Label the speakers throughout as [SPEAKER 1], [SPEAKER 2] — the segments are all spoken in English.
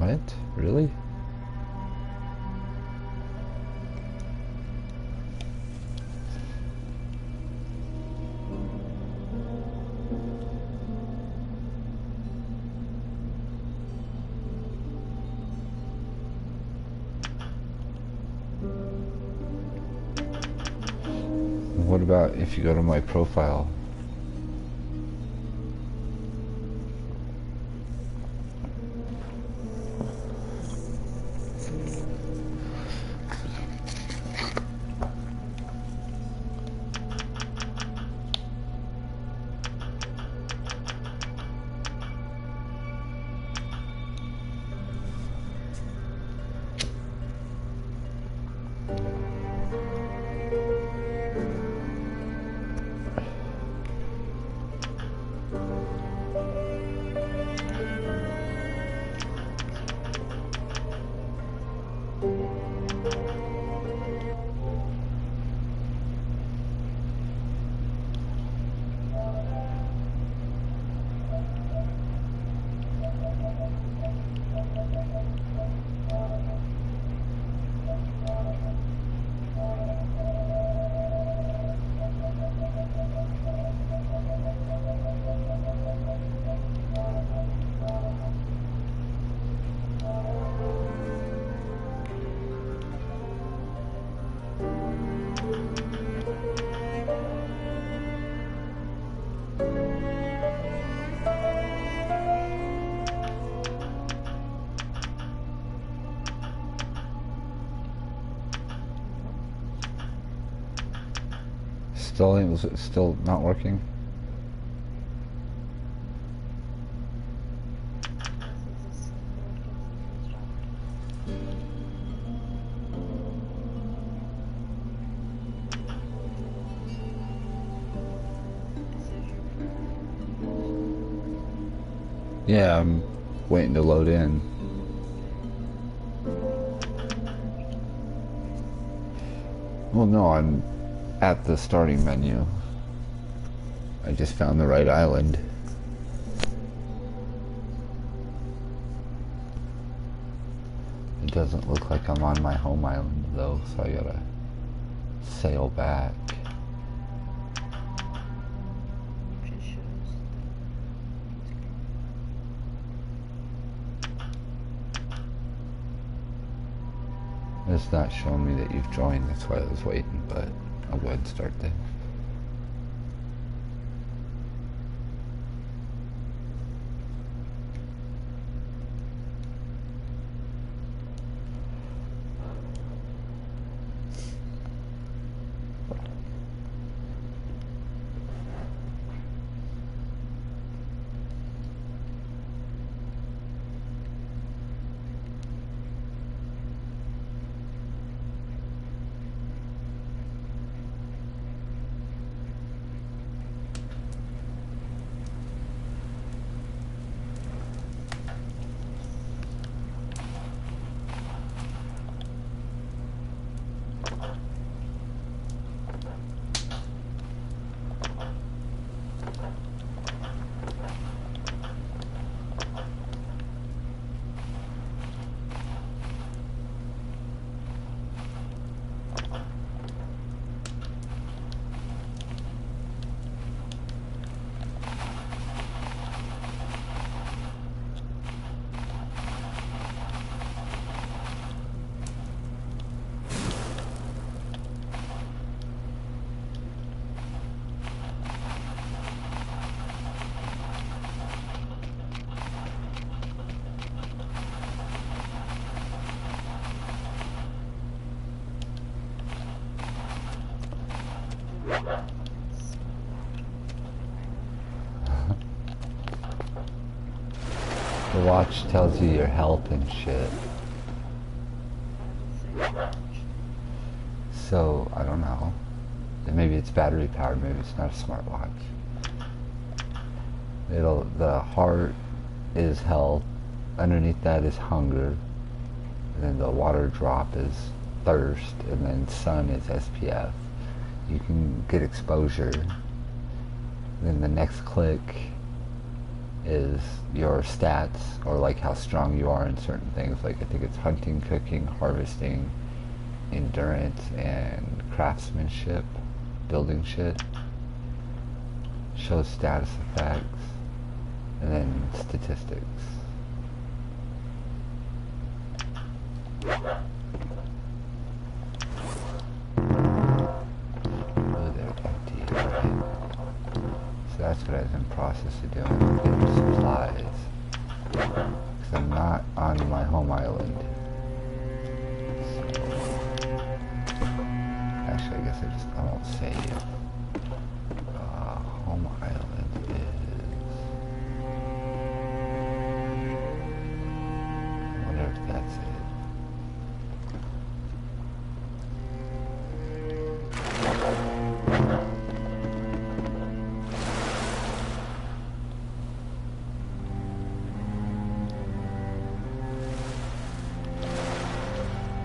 [SPEAKER 1] What? Really? What about if you go to my profile? Still not working? Yeah, I'm waiting to load in. Well, no, I'm at the starting menu. I just found the right island. It doesn't look like I'm on my home island though, so I gotta sail back. It's not showing me that you've joined, that's why I was waiting, but I'll go ahead and start this. The watch tells you your health and shit. So, I don't know. Maybe it's battery powered, maybe it's not a smartwatch. The heart is health, underneath that is hunger, and then the water drop is thirst, and then sun is SPF. You can get exposure. Then the next click is your stats, or like how strong you are in certain things. Like I think it's hunting, cooking, harvesting, endurance, and craftsmanship, building shit. Shows status effects, and then statistics. Oh, they're empty. Right? So that's what I was in the process of doing, getting supplies. Because I'm not on my home island. So, actually, I guess I won't say it. Home island is... I wonder if that's it.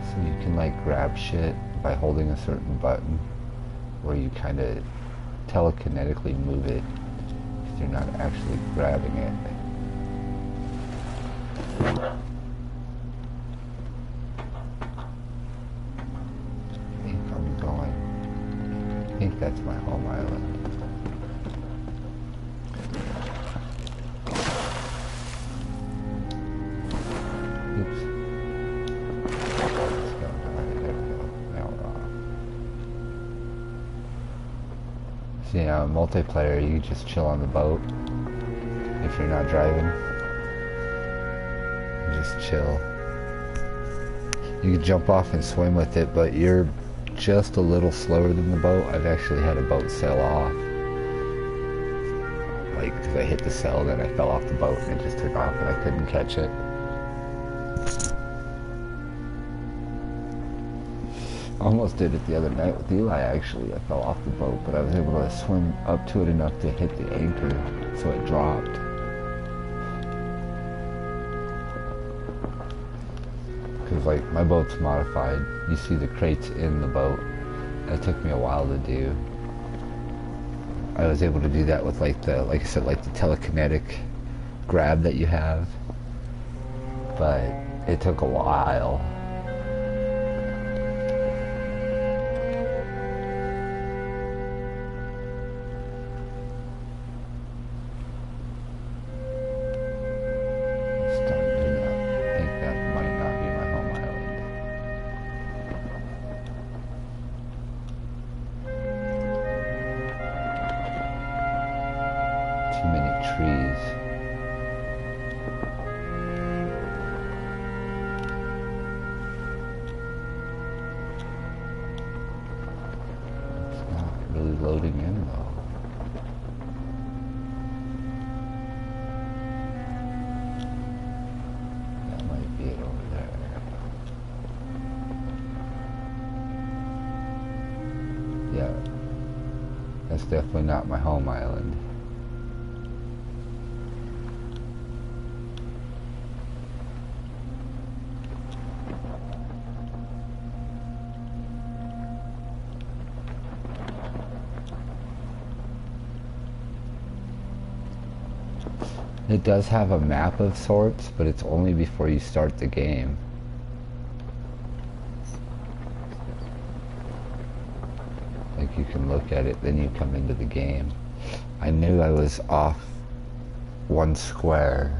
[SPEAKER 1] So you can like grab shit by holding a certain button, where you kind of telekinetically move it because you're not actually grabbing it. I think I'm going. I think that's my home island. Oops. Let's go. Alright, there we go. Now we're off. So, you know, multiplayer, you just chill on the boat if you're not driving. You just chill. You can jump off and swim with it, but you're just a little slower than the boat. I've actually had a boat sail off. Like, because I hit the sail, then I fell off the boat and it just took off and I couldn't catch it. Almost did it the other night with Eli, actually. I fell off the boat, but I was able to swim up to it enough to hit the anchor, so it dropped. Because, like, my boat's modified. You see the crates in the boat. That took me a while to do. I was able to do that with, like I said, like the telekinetic grab that you have. But it took a while. Too many trees. It's not really loading in though. That might be it over there. Yeah. That's definitely not my home island. It does have a map of sorts, but it's only before you start the game. Like, you can look at it, then you come into the game. I knew I was off one square,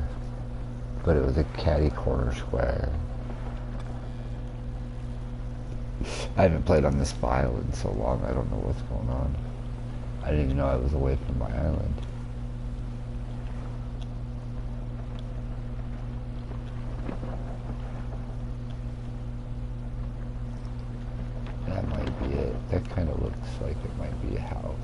[SPEAKER 1] but it was a catty corner square. I haven't played on this file in so long, I don't know what's going on. I didn't even know I was away from my island. That might be it. That kind of looks like it might be a house.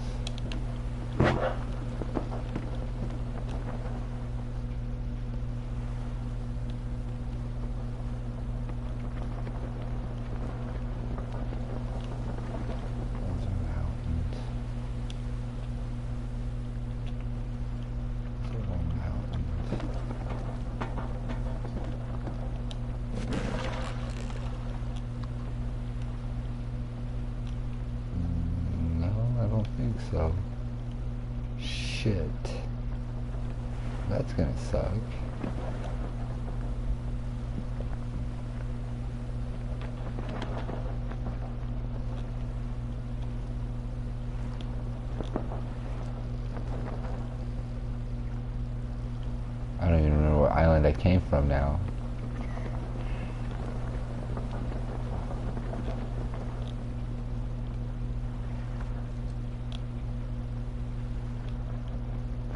[SPEAKER 1] So, shit. That's gonna suck. I don't even remember what island I came from now.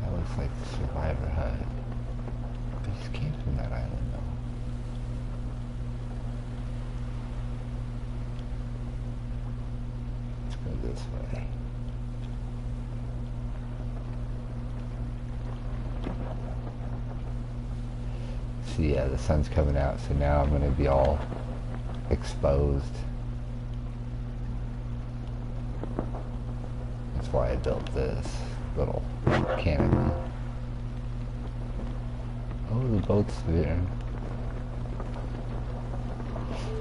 [SPEAKER 1] That looks like the survivor hut. I just came from that island though. Let's go this way. See, yeah, the sun's coming out, so now I'm gonna be all exposed. That's why I built this little canopy. Oh, the boat's there.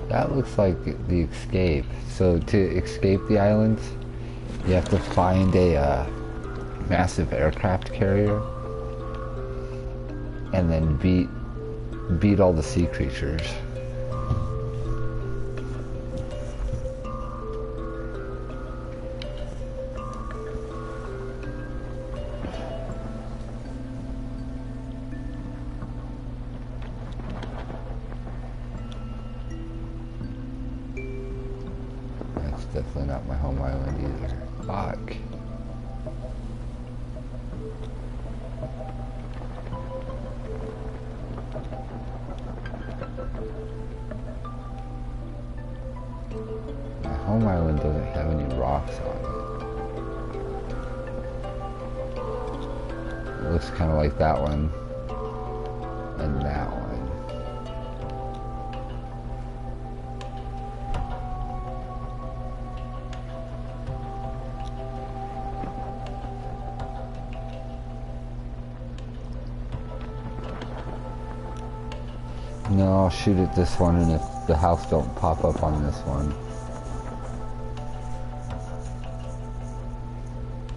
[SPEAKER 1] That looks like the escape. So to escape the islands, you have to find a massive aircraft carrier and then beat all the sea creatures. That's definitely not my home island either. Fuck. My home island doesn't have any rocks on it. It looks kind of like that one and that one. No, I'll shoot at this one, and if the house don't pop up on this one,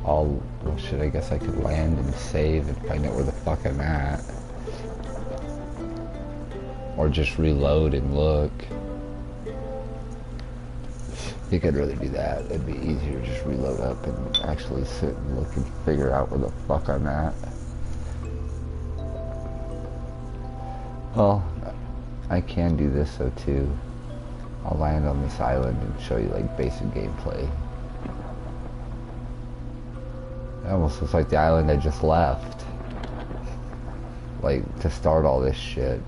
[SPEAKER 1] well shit, I guess I could land and save and find out where the fuck I'm at. Or just reload and look. I think I'd rather do that. It'd be easier to just reload up and actually sit and look and figure out where the fuck I'm at. Well, I can do this though too. I'll land on this island and show you like basic gameplay. It almost looks like the island I just left. Like, to start all this shit.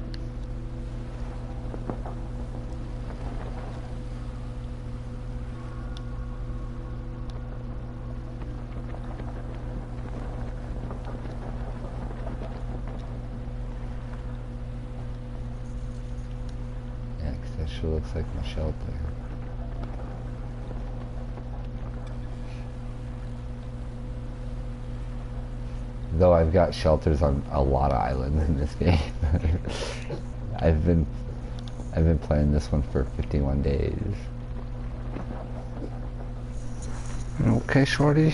[SPEAKER 1] Yeah, 'cause that sure looks like my shelter. Though I've got shelters on a lot of islands in this game. I've been playing this one for 51 days. Okay, shorty.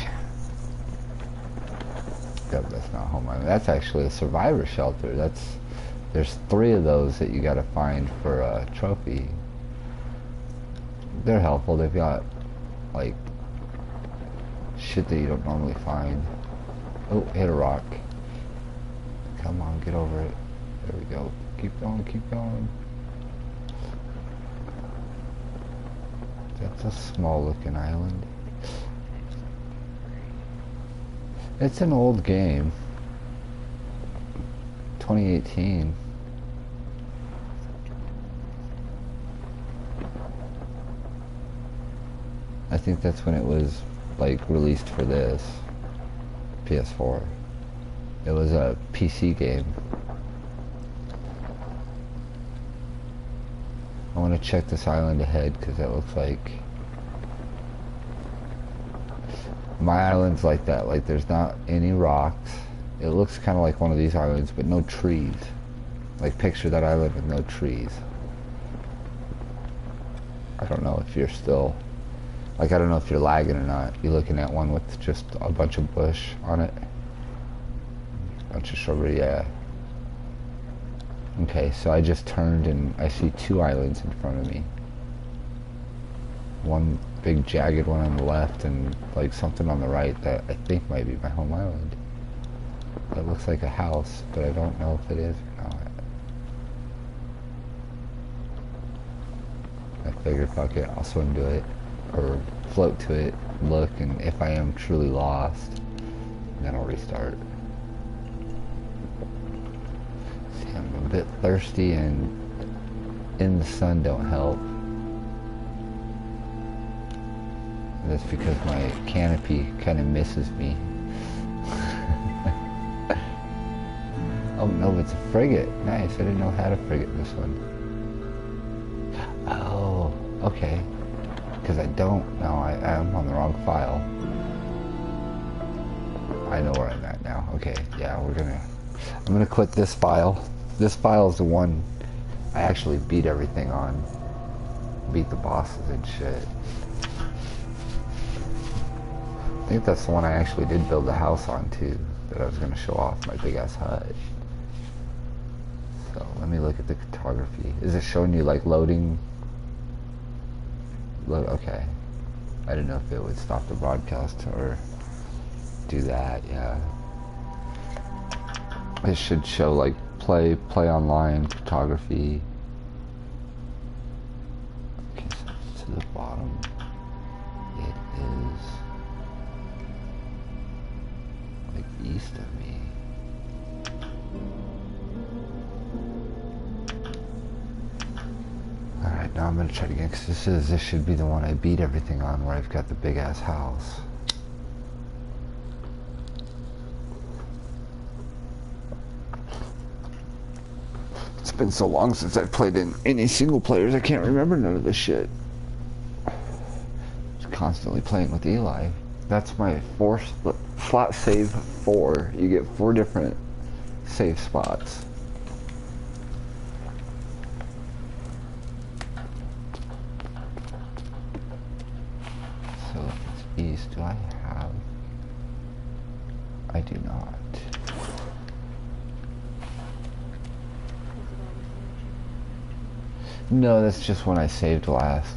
[SPEAKER 1] Yep, that's not home island. That's actually a survivor shelter. There's 3 of those that you gotta find for a trophy. They're helpful. They've got like shit that you don't normally find. Oh, hit a rock. Come on, get over it. There we go. Keep going, keep going. That's a small looking island. It's an old game. 2018. I think that's when it was like released for this. PS4. It was a PC game. I want to check this island ahead because that looks like my island's like that. Like there's not any rocks. It looks kind of like one of these islands, but no trees. Like picture that island with no trees. I don't know if you're still, like I don't know if you're lagging or not. You're looking at one with just a bunch of bush on it. bunch of shrubbery, yeah. Okay, so I just turned and I see two islands in front of me. One big jagged one on the left and like something on the right that I think might be my home island. That looks like a house, but I don't know if it is or not. I figured, fuck it, I'll swim to it, or float to it, look, and if I am truly lost, then I'll restart. See, I'm a bit thirsty, and in the sun don't help. That's because my canopy kind of misses me. Oh no, it's a frigate. Nice, I didn't know how to frigate this one. Oh, okay. Because I don't know, I'm on the wrong file. I know where I'm at now. Okay, yeah, I'm gonna quit this file. This file is the one I actually beat everything on. Beat the bosses and shit. I think that's the one I actually did build the house on too, that I was gonna show off my big ass hut. So let me look at the cartography. Is it showing you like loading? Okay. I didn't know if it would stop the broadcast or do that, yeah. It should show like play online, photography. Okay, so it's to the bottom. It is like east of me. Alright, now I'm gonna try it again, because this should be the one I beat everything on, where I've got the big ass house. It's been so long since I've played in any single players, I can't remember none of this shit. Just constantly playing with Eli. That's my slot save 4. You get 4 different save spots. So if it's east, do I have? I do not. No, that's just when I saved last.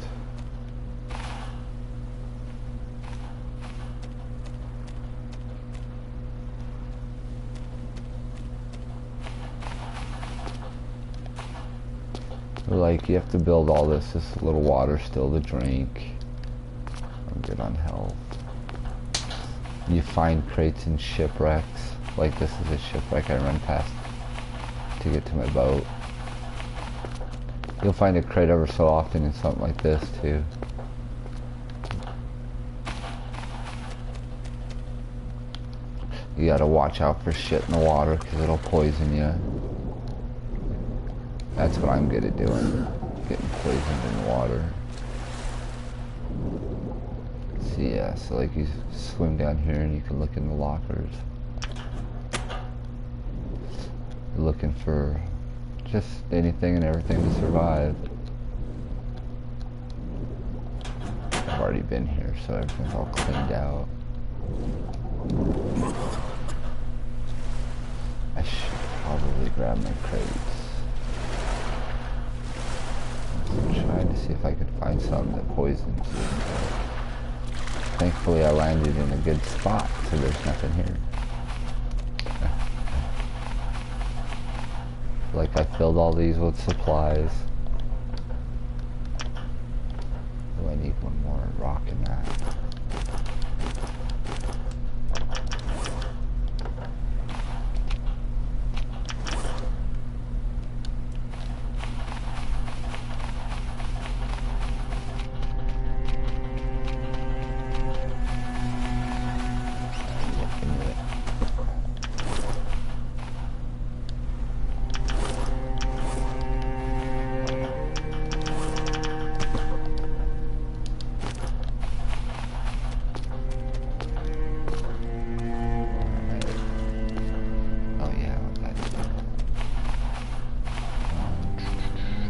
[SPEAKER 1] Like, you have to build all this. This little water still to drink. I'm good on health. You find crates and shipwrecks. Like, this is a shipwreck I run past to get to my boat. You'll find a crate ever so often in something like this too. You gotta watch out for shit in the water because it'll poison you. That's what I'm good at doing. Getting poisoned in the water. See, yeah, so like you swim down here and you can look in the lockers. You're looking for just anything and everything to survive. I've already been here, so everything's all cleaned out. I should probably grab my crates. I'm trying to see if I could find something that poisons you. Thankfully I landed in a good spot, so there's nothing here. Like I filled all these with supplies. Do I need one more rock in that?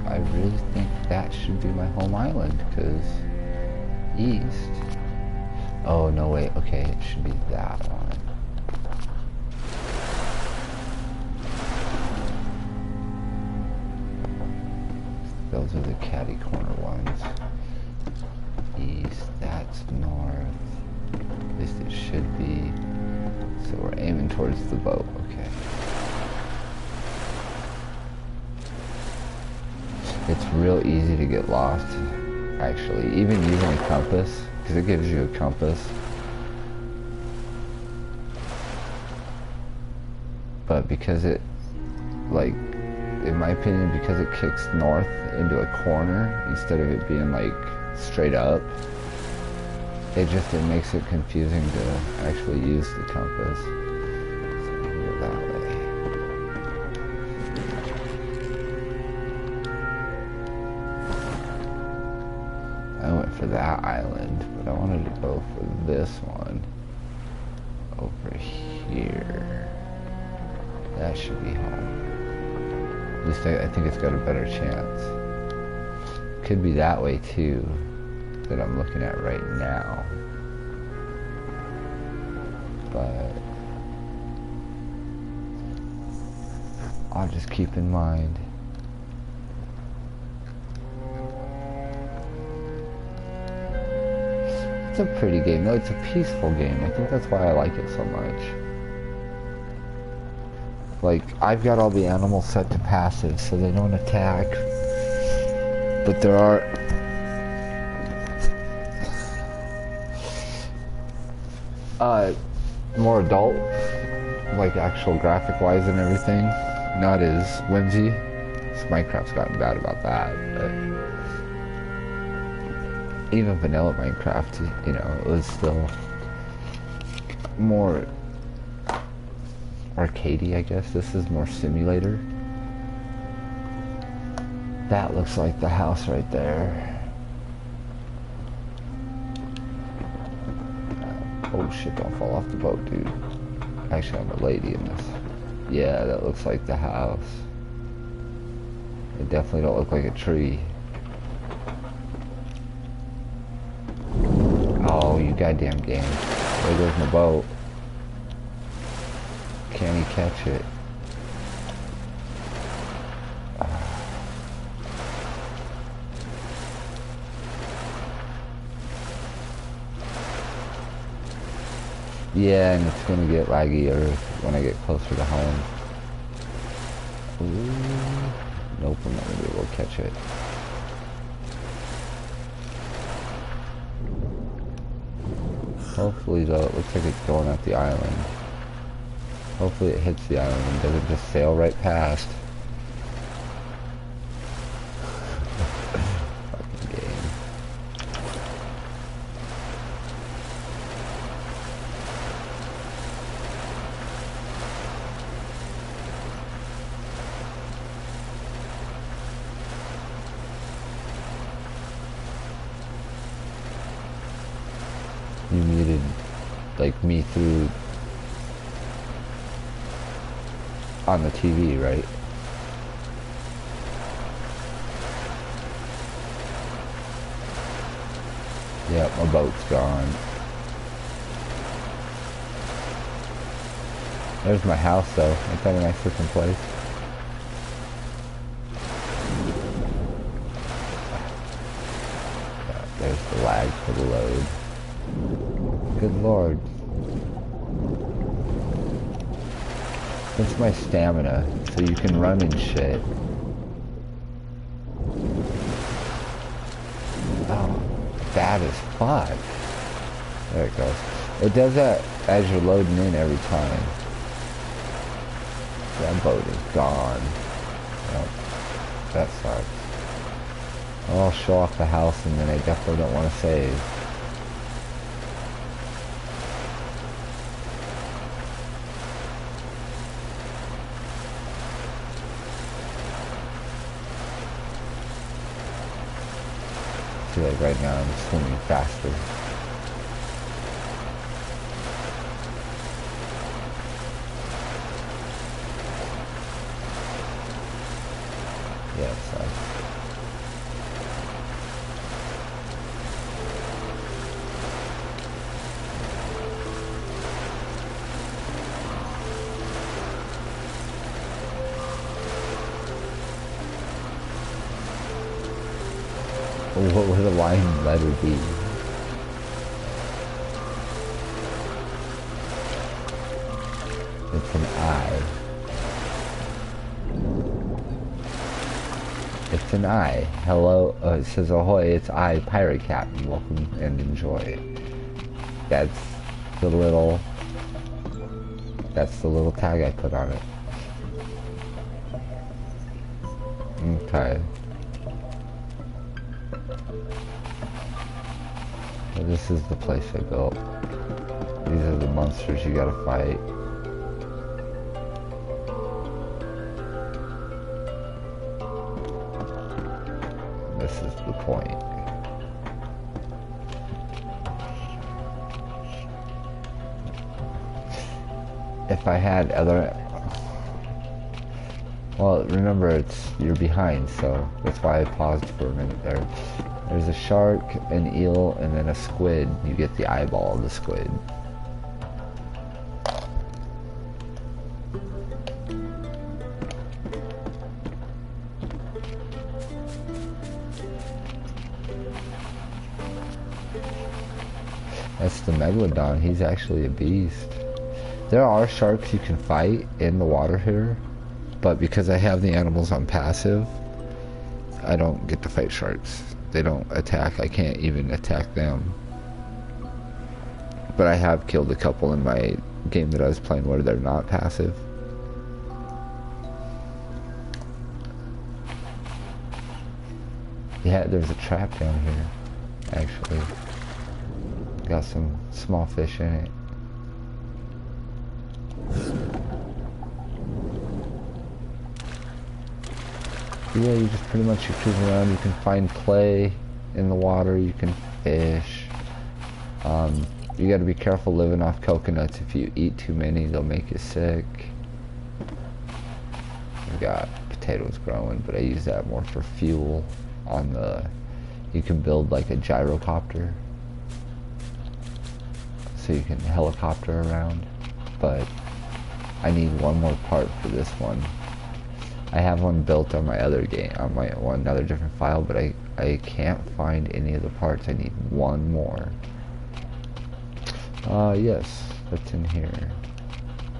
[SPEAKER 1] I really think that should be my home island, because east. Oh, no, wait, okay, it should be that one. those are the catty corner ones. East, that's north. At least it should be. So we're aiming towards the boat, okay. It's real easy to get lost, actually, even using a compass, because it gives you a compass. But because it, like, in my opinion, because it kicks north into a corner instead of it being like straight up, it makes it confusing to actually use the compass. So we'll go that way. I went for that island, but I wanted to go for this one over here. That should be home. At least I think it's got a better chance. Could be that way too, that I'm looking at right now. But I'll just keep in mind. It's a pretty game, though. It's a peaceful game. I think that's why I like it so much. Like, I've got all the animals set to passive, so they don't attack. But there are... more adult, like actual graphic-wise and everything. Not as whimsy. Minecraft's gotten bad about that, but... even vanilla Minecraft, you know, it was still more arcadey, I guess. This is more simulator. That looks like the house right there. Oh shit, don't fall off the boat, dude. Actually, I'm a lady in this. Yeah, that looks like the house. It definitely don't look like a tree. Oh, you goddamn game. There goes my boat. Can he catch it? Yeah, and it's gonna get laggier when I get closer to home. Ooh. Nope, I'm not gonna be able to catch it. Hopefully though, it looks like it's going up the island. Hopefully it hits the island and doesn't just sail right past. Fucking game. You muted, like, me through on the TV, right? Yep, my boat's gone. There's my house, though. Ain't that a nice looking place? Yeah, there's the lag for the load. Good lord. It's my stamina, so you can run and shit. Oh, bad as fuck. There it goes. It does that as you're loading in every time. That boat is gone. Yep. That sucks. I'll show off the house and then I definitely don't want to save. Like right now I'm swimming faster. Yeah, it sucks. What would a line letter be? It's an I. It's an I. Hello. It says ahoy. It's I, Pirate Captain. Welcome and enjoy. That's the little. That's the little tag I put on it. Okay. So this is the place I built. These are the monsters you gotta fight. This is the point. If I had other... Well, remember, you're behind, so that's why I paused for a minute there. There's a shark, an eel, and then a squid. You get the eyeball of the squid. That's the Megalodon. He's actually a beast. There are sharks you can fight in the water here, but because I have the animals on passive, I don't get to fight sharks. They don't attack. I can't even attack them. But I have killed a couple in my game that I was playing where they're not passive. Yeah, there's a trap down here, actually. Got some small fish in it. Yeah, you just pretty much cruise around. You can find clay in the water. You can fish. You got to be careful living off coconuts. If you eat too many, they'll make you sick. I've got potatoes growing, but I use that more for fuel. On the, you can build like a gyrocopter, so you can helicopter around. But I need one more part for this one. I have one built on my other game, on my another different file, but I can't find any of the parts. I need one more. Yes, that's in here.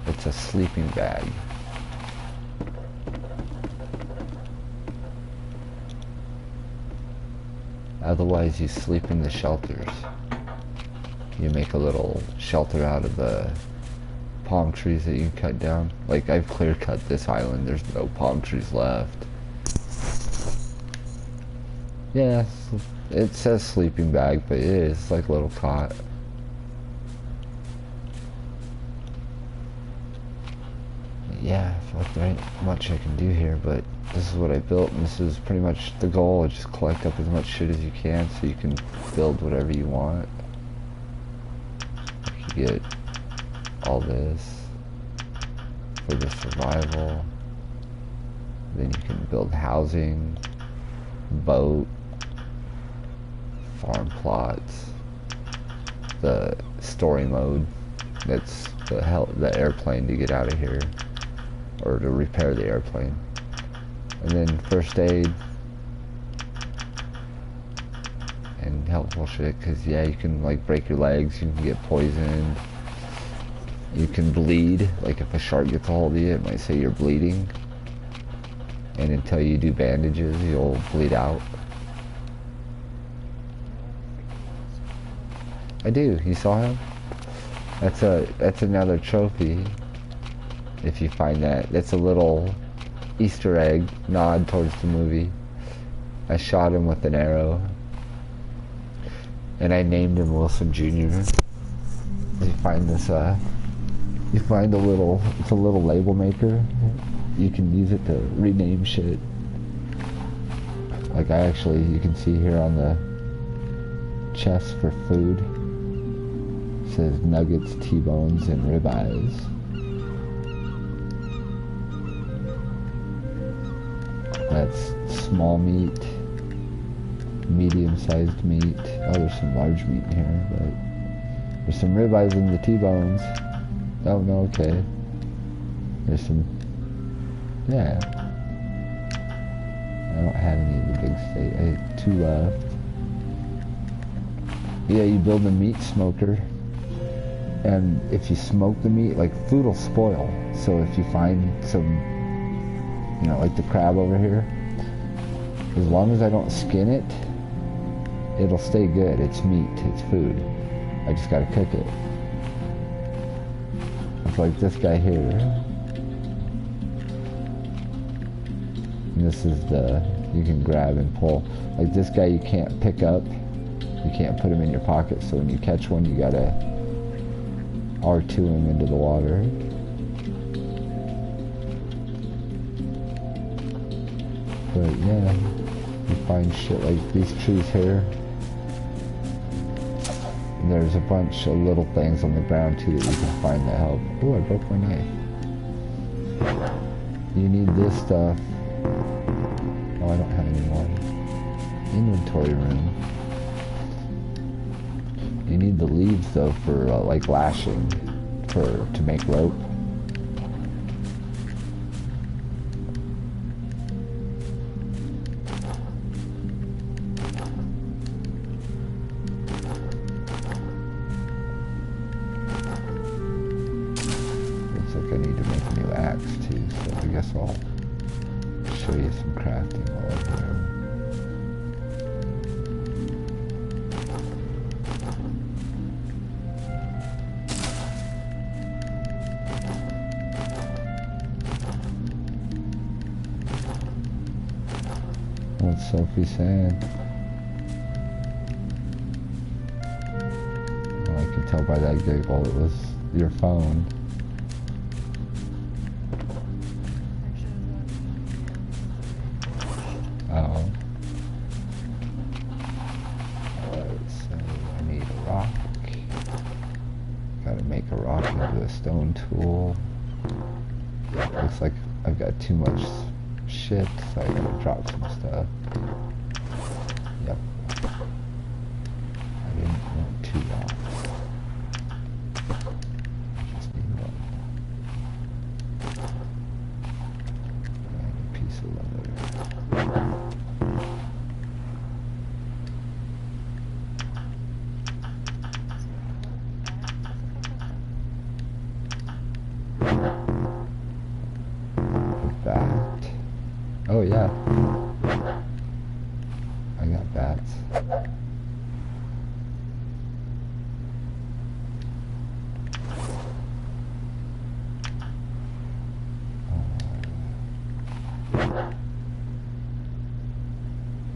[SPEAKER 1] It's a sleeping bag. Otherwise, you sleep in the shelters. You make a little shelter out of the palm trees that you can cut down. Like, I've clear cut this island. There's no palm trees left. Yeah, it says sleeping bag, but it is like a little cot. Yeah, I feel like there ain't much I can do here, but this is what I built, and this is pretty much the goal. Just collect up as much shit as you can so you can build whatever you want. You get all this for the survival. Then you can build housing, boat, farm plots, the story mode. That's the airplane to get out of here, or to repair the airplane. And then first aid and helpful shit, because yeah, you can like break your legs, you can get poisoned, you can bleed. Like if a shark gets a hold of you, it might say you're bleeding, and until you do bandages, you'll bleed out. I do. You saw him? That's another trophy. If you find that, that's a little Easter egg nod towards the movie. I shot him with an arrow, and I named him Wilson Jr. You find this, you find it's a little label maker. You can use it to rename shit. Like you can see here on the chest for food, it says nuggets, T-bones, and ribeyes. That's small meat, medium-sized meat. Oh, there's some large meat in here, but there's some ribeyes in the T-bones. Oh, no, okay. There's some, yeah. I don't have any of the big steak. I have 2 left. Yeah, you build a meat smoker, and if you smoke the meat, like, food will spoil. So if you find some, you know, like the crab over here, as long as I don't skin it, it'll stay good. It's meat, it's food. I just gotta cook it. It's like this guy here. And this is the, you can grab and pull. Like this guy you can't pick up. You can't put him in your pocket, so when you catch one, you gotta R2 him into the water. But yeah, you find shit like these trees here. And there's a bunch of little things on the ground too that you can find that help. Oh, I broke my knife. You need this stuff. Oh, I don't have any more. Inventory room. You need the leaves though for like lashing, to make rope. Looks like I need to make a new axe too, so I guess I'll show you some crafting while I'm here. What's Sophie saying? Well, I can tell by that giggle it was your phone. Oh. Alright, so I need a rock. Gotta make a rock into a stone tool. Yeah, looks like I've got too much shit, so I gotta drop some stuff. Yep. I didn't want 2 rocks. Just need 1. And a piece of leather. A bat. Oh yeah. I got bats.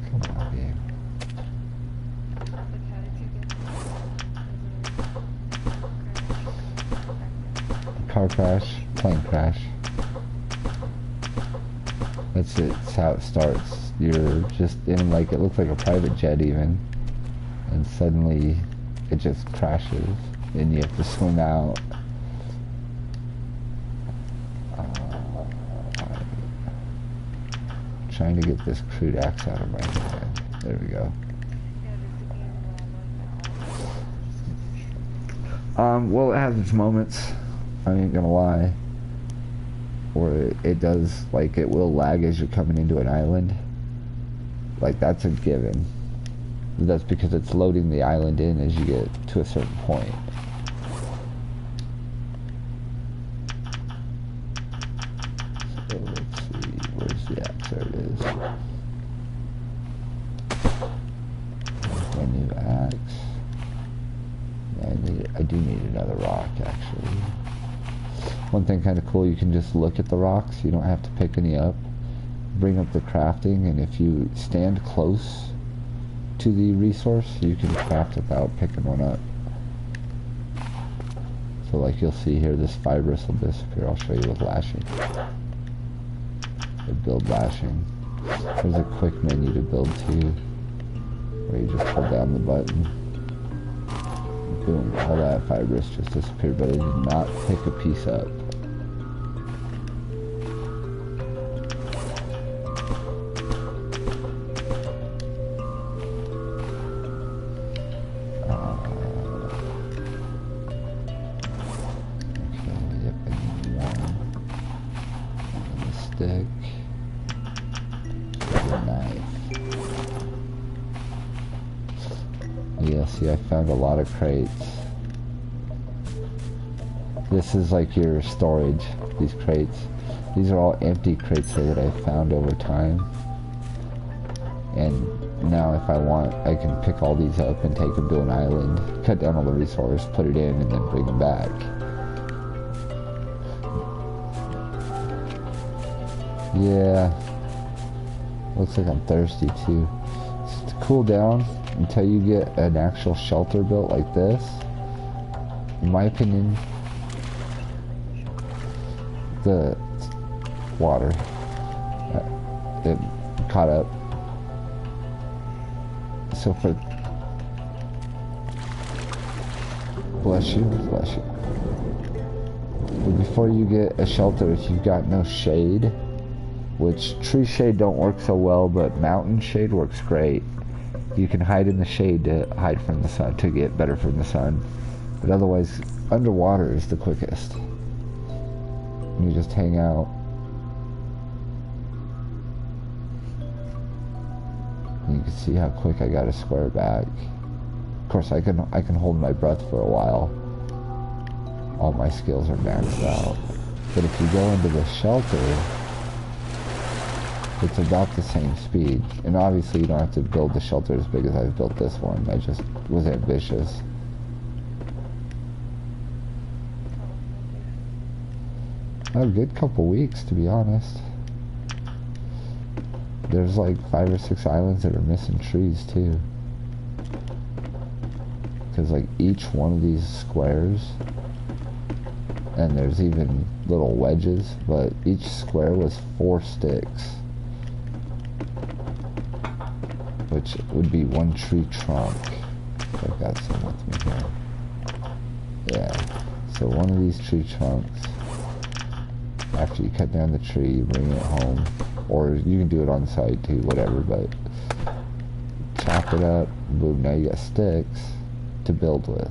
[SPEAKER 1] Come on, babe. Car crash, plane crash. That's it. That's how it starts. You're just in, like, it looks like a private jet even, and suddenly it just crashes and you have to swim out. Trying to get this crude axe out of my hand. There we go. Well, it has its moments. I ain't gonna lie. Or it does, like, it will lag as you're coming into an island. Like, that's a given. That's because it's loading the island in as you get to a certain point. So let's see, where's the axe? There it is. There's my new axe. I do need another rock, actually. One thing kind of cool, you can just look at the rocks. You don't have to pick any up. Bring up the crafting, and if you stand close to the resource, you can craft without picking one up. So like you'll see here, this fibrous will disappear. I'll show you with lashing. So build lashing. There's a quick menu to build too, where you just hold down the button. Boom, all that fibrous just disappeared, but I did not pick a piece up. See, I found a lot of crates. This is like your storage, these crates. These are all empty crates here that I found over time. And now if I want, I can pick all these up and take them to an island, cut down all the resource, put it in, and then bring them back. Yeah. Looks like I'm thirsty too. Just to cool down until you get an actual shelter built like this, in my opinion, the water, it caught up. So for, bless you. But before you get a shelter, if you've got no shade, which tree shade don't work so well, but mountain shade works great. You can hide in the shade to hide from the sun, to get better from the sun. But otherwise, underwater is the quickest. You just hang out. And you can see how quick I got a square back. Of course, I can hold my breath for a while. All my skills are maxed out. But if you go into the shelter, it's about the same speed. And obviously you don't have to build the shelter as big as I've built this one. I just was ambitious. A good couple weeks, to be honest. There's like 5 or 6 islands that are missing trees too. Because like each one of these squares, and there's even little wedges, but each square was 4 sticks, which would be 1 tree trunk. I've got some with me here. Yeah, so one of these tree trunks, after you cut down the tree, you bring it home, or you can do it on site too, whatever, but chop it up, boom, now you got sticks to build with.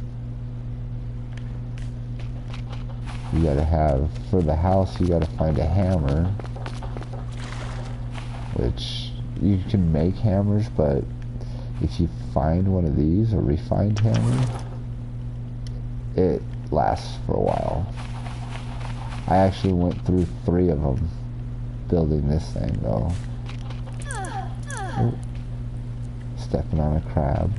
[SPEAKER 1] You gotta have, for the house, you gotta find a hammer, which you can make hammers, but if you find one of these, a refined hammer, it lasts for a while. I actually went through 3 of them building this thing though. Ooh. Stepping on a crab.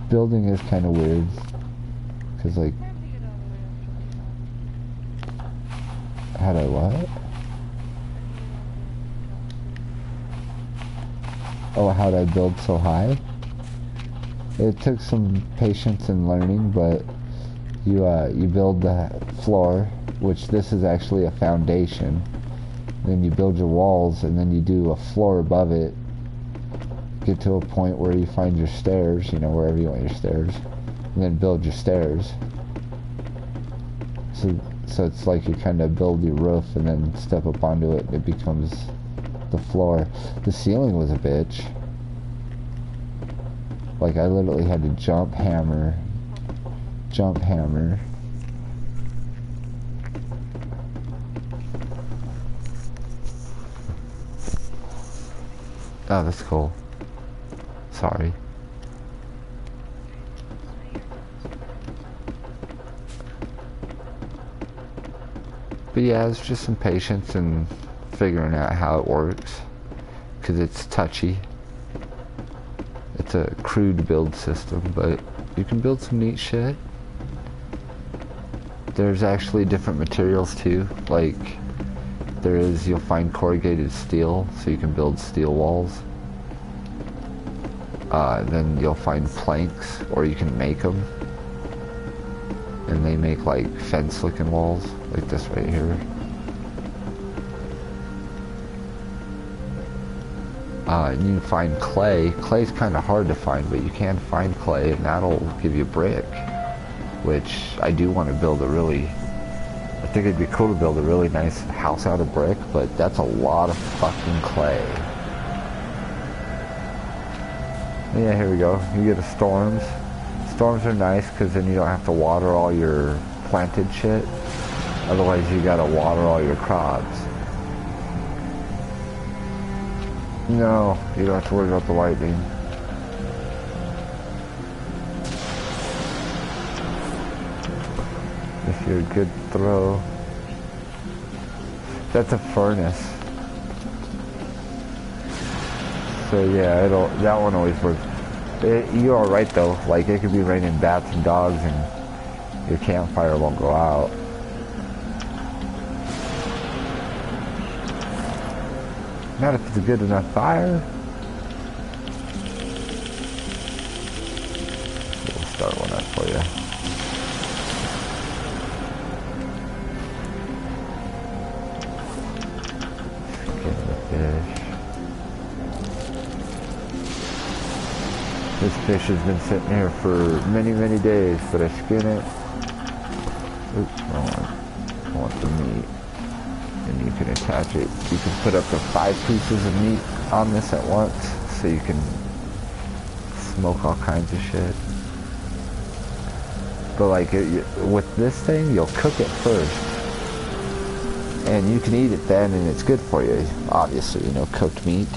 [SPEAKER 1] Building is kind of weird, because like, how do I what? Oh, how did I build so high? It took some patience and learning, but you build the floor, which this is actually a foundation. Then you build your walls, and then you do a floor above it. Get to a point where you find your stairs, you know, wherever you want your stairs, and then build your stairs. So it's like you kind of build your roof and then step up onto it, and it becomes the floor. The ceiling was a bitch. Like, I literally had to jump hammer. Oh, that's cool. Sorry. But yeah, it's just some patience and figuring out how it works, because it's touchy. It's a crude build system, but you can build some neat shit. There's actually different materials too, like you'll find corrugated steel, so you can build steel walls. Then you'll find planks, or you can make them. And they make like fence looking walls, like this right here. And you can find clay. Clay's kind of hard to find, but you can find clay, and that'll give you brick. Which I do want to build I think it'd be cool to build a really nice house out of brick, but that's a lot of fucking clay. And yeah, here we go. You get the storms. Storms are nice because then you don't have to water all your planted shit. Otherwise you gotta water all your crops. No, you don't have to worry about the lightning. If you're a good throw. That's a furnace. So yeah, that one always works. You're alright though, like it could be raining bats and dogs and your campfire won't go out. Not if it's a good enough fire. We'll start one up for you. Skin the fish. This fish has been sitting here for many, many days, but I skin it. Oops, I want the meat. And you can attach it. You can put up to 5 pieces of meat on this at once, so you can smoke all kinds of shit. But like with this thing, you'll cook it first, and you can eat it then, and it's good for you. Obviously, you know, cooked meat.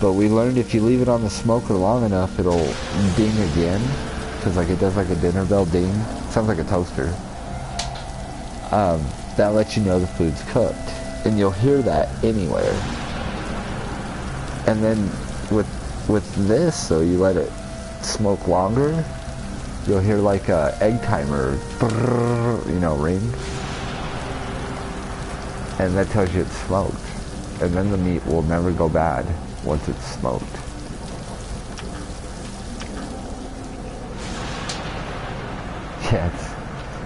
[SPEAKER 1] But we learned if you leave it on the smoker long enough, it'll ding again, because like it does like a dinner bell ding. Sounds like a toaster. That lets you know the food's cooked, and you'll hear that anywhere. And then with this, so you let it smoke longer, you'll hear like a egg timer, you know, ring, and that tells you it's smoked. And then the meat will never go bad once it's smoked. Yeah,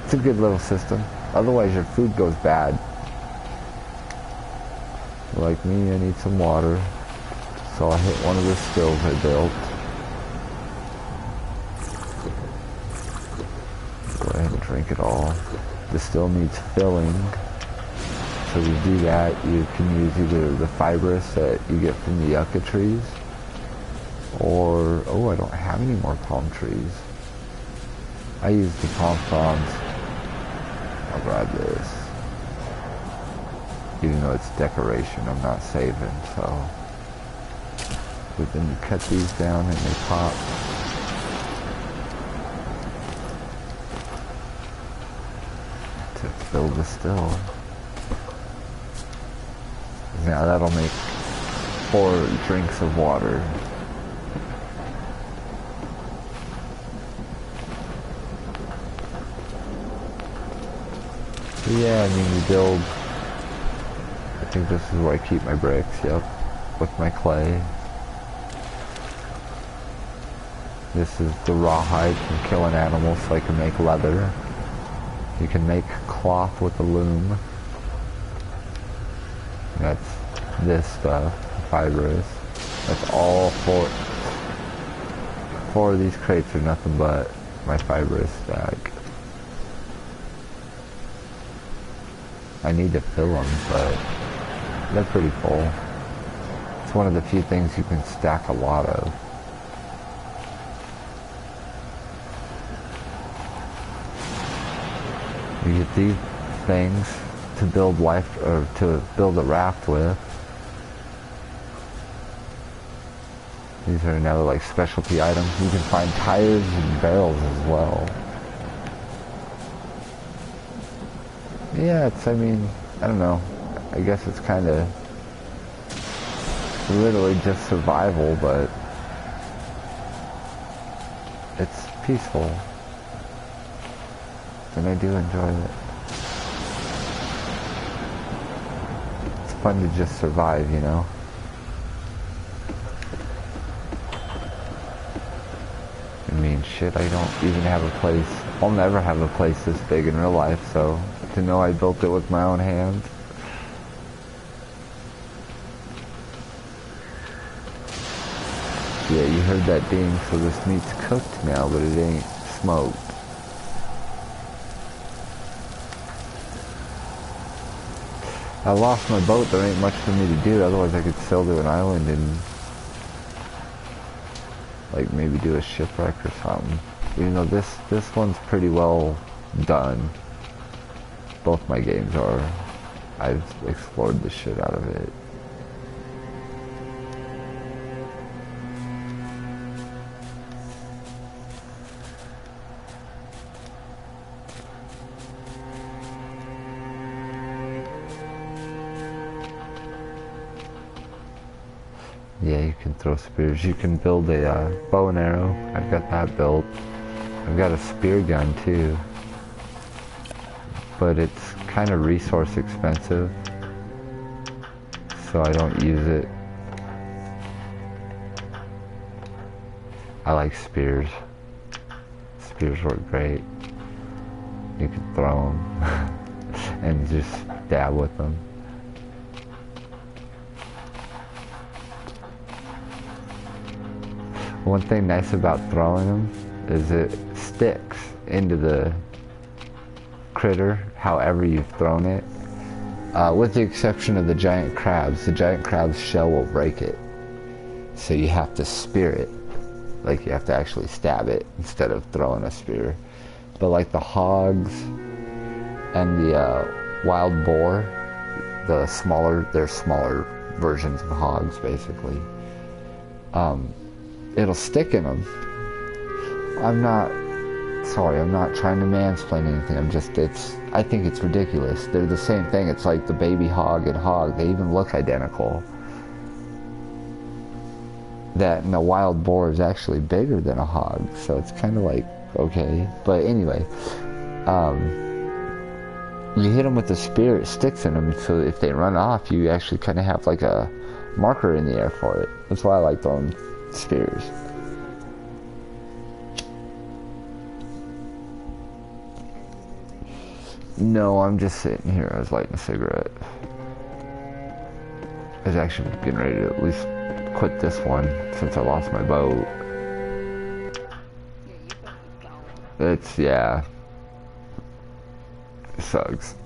[SPEAKER 1] it's a good little system. Otherwise your food goes bad. Like me, I need some water. So I hit one of the stills I built. Go ahead and drink it all. The still needs filling. So to do that, you can use either the fibrous that you get from the yucca trees, or, oh, I don't have any more palm trees. I use the palm fronds. I'll grab this. Even though it's decoration, I'm not saving, so. But then you cut these down and they pop. To fill the still. Now that'll make 4 drinks of water. Yeah, I mean, you build, I think this is where I keep my bricks, yep, with my clay. This is the rawhide from killing animals so I can make leather. You can make cloth with a loom. That's this stuff, fibrous. That's all 4 of these crates are nothing but my fibrous stack. I need to fill them, but they're pretty full. It's one of the few things you can stack a lot of. You get these things to build or to build a raft with. These are another like specialty items. You can find tires and barrels as well. Yeah, I mean, I don't know. I guess it's kind of literally just survival, but it's peaceful. And I do enjoy it. It's fun to just survive, you know? I mean, shit, I don't even have a place. I'll never have a place this big in real life, so to know I built it with my own hands. Yeah, you heard that ding, so this meat's cooked now, but it ain't smoked. I lost my boat, there ain't much for me to do, otherwise I could sail to an island and like maybe do a shipwreck or something. Even though this one's pretty well done. Both my games are. I've explored the shit out of it. Yeah, you can throw spears. You can build a bow and arrow. I've got that built. I've got a spear gun too. But it's kind of resource expensive. So I don't use it. I like spears. Spears work great. You can throw them and just stab with them. One thing nice about throwing them is it sticks into the critter however you've thrown it. With the exception of the giant crabs shell will break it. So you have to spear it. Like you have to actually stab it instead of throwing a spear. But like the hogs and the wild boar, they're smaller versions of hogs basically. It'll stick in them. I'm not trying to mansplain anything. I think it's ridiculous. They're the same thing. It's like the baby hog and hog. They even look identical. That and a wild boar is actually bigger than a hog, so it's kind of like, okay. But anyway, you hit them with the spear, it sticks in them, so if they run off, you actually kind of have like a marker in the air for it. That's why I like throwing spears. No, I'm just sitting here. I was lighting a cigarette. I was actually getting ready to at least quit this one since I lost my boat. It's, yeah. It sucks.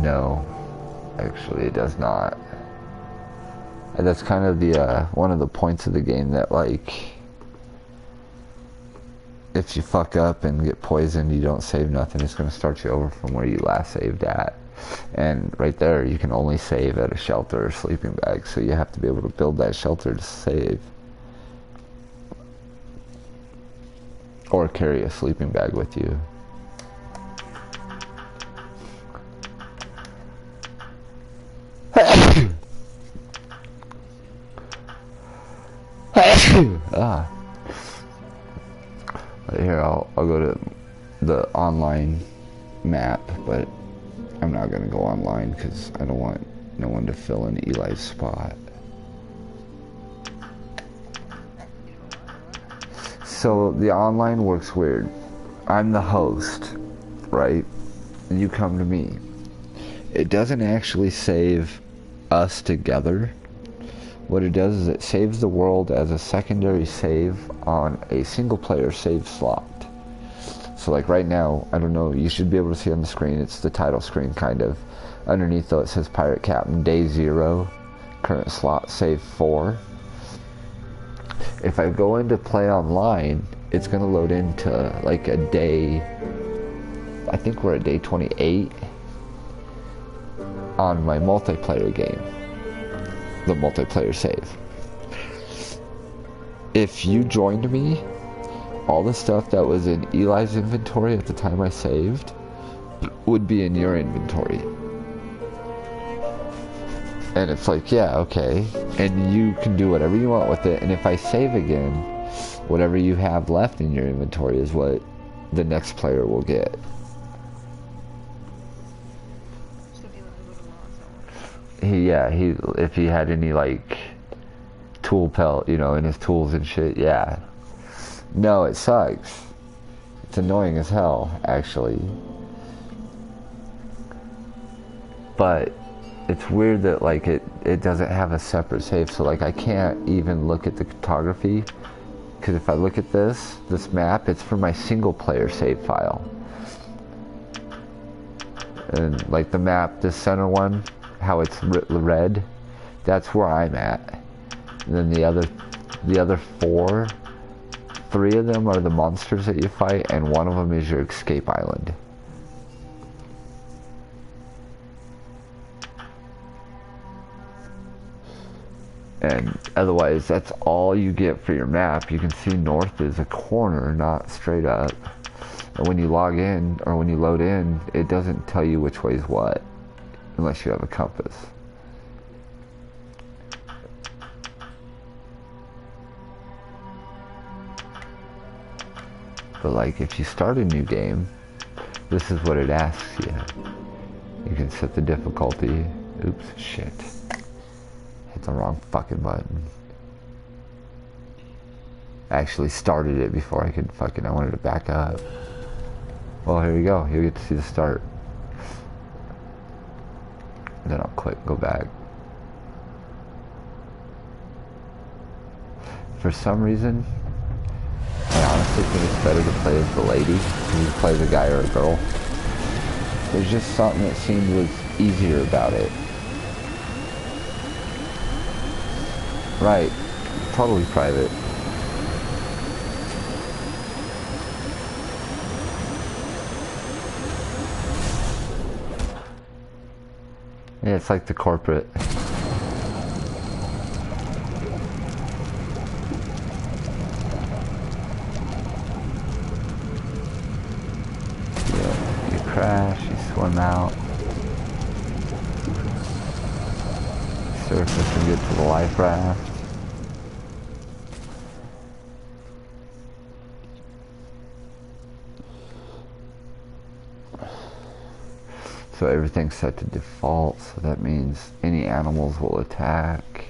[SPEAKER 1] No, actually it does not. And that's kind of the one of the points of the game, that like if you fuck up and get poisoned, you don't save nothing. It's going to start you over from where you last saved at. And right there, you can only save at a shelter or sleeping bag, so you have to be able to build that shelter to save. Or carry a sleeping bag with you. Ah. Here, I'll go to the online map, but I'm not going to go online because I don't want no one to fill in Eli's spot. So the online works weird. I'm the host, right? And you come to me. It doesn't actually save us together. What it does is it saves the world as a secondary save on a single player save slot. So like right now, I don't know, you should be able to see on the screen, it's the title screen kind of. Underneath though it says Pirate Captain Day 0, current slot save 4. If I go into play online, it's going to load into like a day, I think we're at day 28 on my multiplayer game. The multiplayer save. If you joined me, all the stuff that was in Eli's inventory at the time I saved would be in your inventory. And it's like, yeah, okay. And you can do whatever you want with it. And if I save again, whatever you have left in your inventory is what the next player will get. If he had any like tool pelt, you know, in his tools and shit, yeah. No, it sucks. It's annoying as hell, actually. But it's weird that like it doesn't have a separate save, so like I can't even look at the cartography, because if I look at this map, it's for my single player save file. And like the map, the center one, how it's red, that's where I'm at. And then the other four, 3 of them are the monsters that you fight, and 1 of them is your escape island. And otherwise, that's all you get for your map. You can see north is a corner, not straight up. when you log in, or when you load in, it doesn't tell you which way is what, unless you have a compass. But like, if you start a new game, this is what it asks you. You can set the difficulty. Oops, shit. Hit the wrong fucking button. I actually started it before I could fucking, I wanted to back up. Well, here we go. Here you get to see the start. And then I'll click, go back. For some reason, I honestly think it's better to play as the lady than to play the guy or a girl. There's just something that seemed was easier about it. Right. Totally private. Yeah, it's like the corporate. Yeah, you crash, you swim out. Surface and get to the life raft. So everything's set to default, so that means any animals will attack.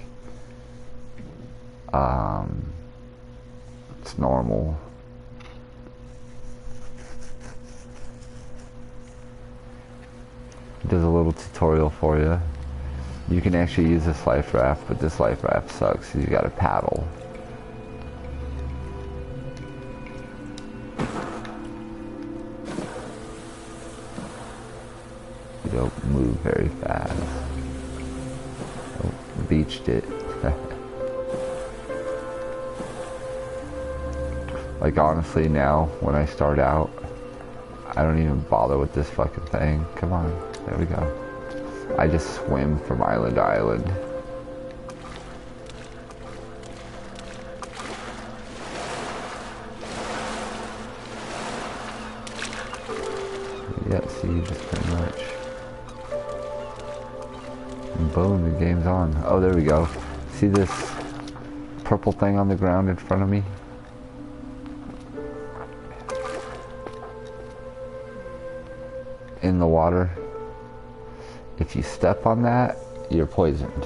[SPEAKER 1] It's normal. It does a little tutorial for you. You can actually use this life raft, but this life raft sucks because you gotta paddle. You don't move very fast. Oh, beached it. Like honestly now, when I start out, I don't even bother with this fucking thing. Come on, there we go. I just swim from island to island. Yeah, see, just pretty much. And boom, the game's on. Oh, there we go. See this purple thing on the ground in front of me? In the water. If you step on that, you're poisoned.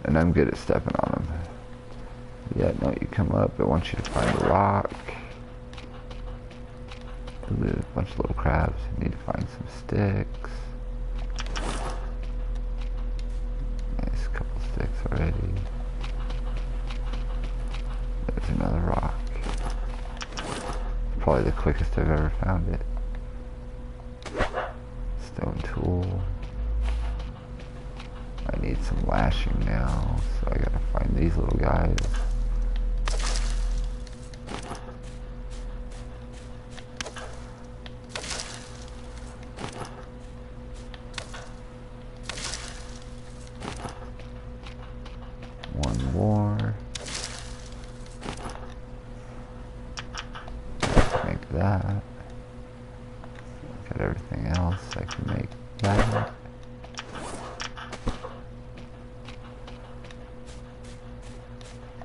[SPEAKER 1] And I'm good at stepping on them. Yeah, no, you come up, it wants you to find a rock. There's a bunch of little crabs. You need to find some sticks. Nice, couple sticks already. There's another rock. Probably the quickest I've ever found it. Stone tool. I need some lashing now, so I gotta find these little guys. One more. Make that. Got everything else. I can make that.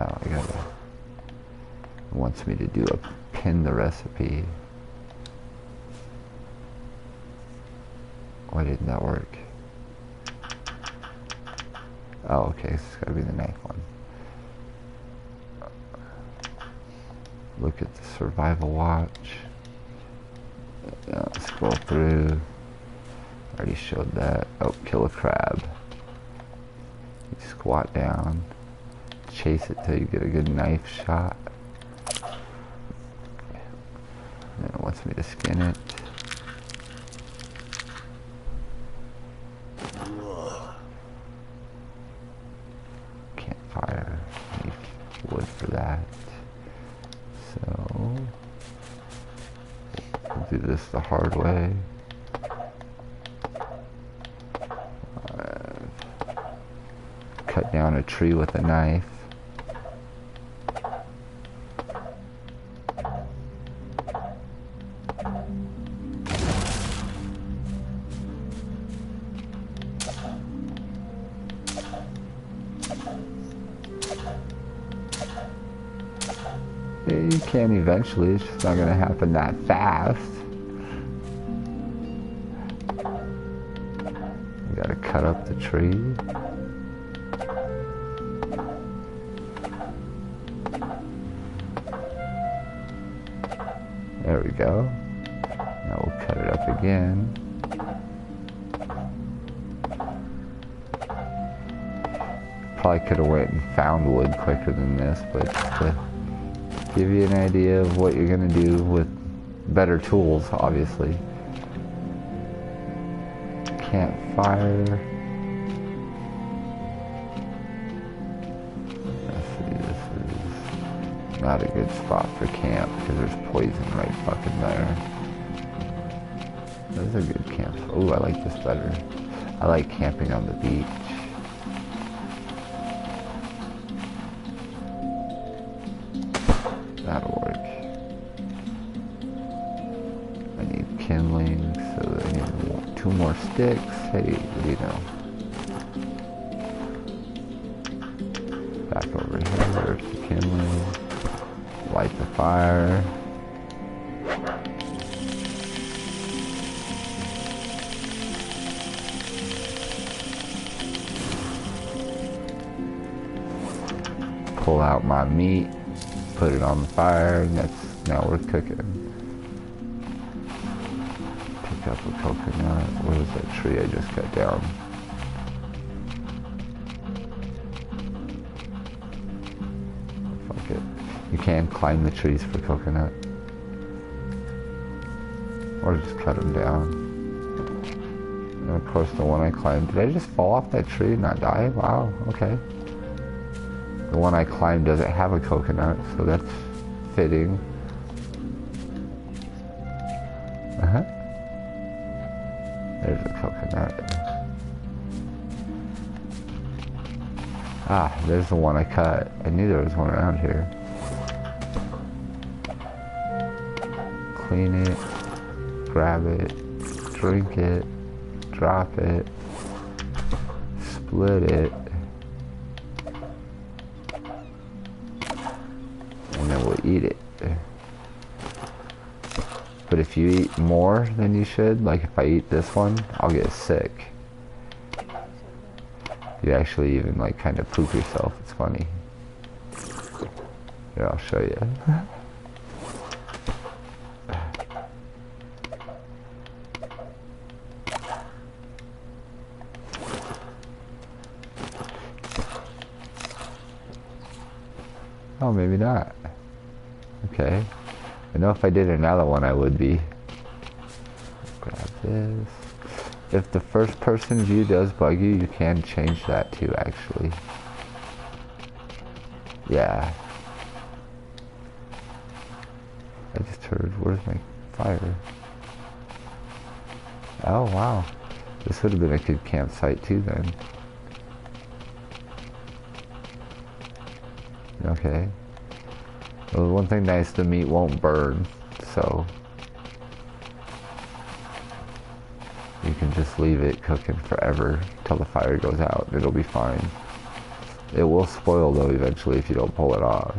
[SPEAKER 1] Oh, I gotta. It wants me to do a pin the recipe. Why didn't that work? Oh, okay, so it's gotta be the knife one. Look at the survival watch. Scroll through. Already showed that. Oh, kill a crab. You squat down. Chase it till you get a good knife shot. And then it wants me to skin it. Campfire. Need wood for that. So we'll do this the hard way. cut down a tree with a knife. Yeah, you can eventually, it's just not gonna happen that fast. You gotta cut up the tree. There we go. Now we'll cut it up again. Probably could have went and found wood quicker than this, but to give you an idea of what you're gonna do with better tools, obviously. Campfire. Let's see, this is not a good spot for camp because there's poison right fucking there. This is a good camp. Oh, I like this better. I like camping on the beach. That'll work. I need kindling, so I need 2 more sticks. Hey, what do you know? Back over here, there's the kindling. Light the fire. Pull out my meat. Put it on the fire, and now we're cooking. Pick up a coconut. Where was that tree I just cut down? Fuck it. You can climb the trees for coconut. Or just cut them down. And of course the one I climbed, did I just fall off that tree and not die? Wow, okay. The one I climbed doesn't have a coconut, so that's fitting. There's a coconut. Ah, there's the one I cut. I knew there was one around here. Clean it, grab it, drink it, drop it, split it. Eat it. But if you eat more than you should, like if I eat this one, I'll get sick. You actually even like kind of poop yourself. It's funny. Here, I'll show you. Oh, maybe not. Okay. I know if I did another one I would be. Grab this. If the first person view does bug you, you can change that too, actually. Yeah. I just heard, where's my fire? Oh, wow. This would have been a good campsite too then. Okay. Well, one thing nice, the meat won't burn, so you can just leave it cooking forever till the fire goes out. It'll be fine. It will spoil though eventually if you don't pull it off.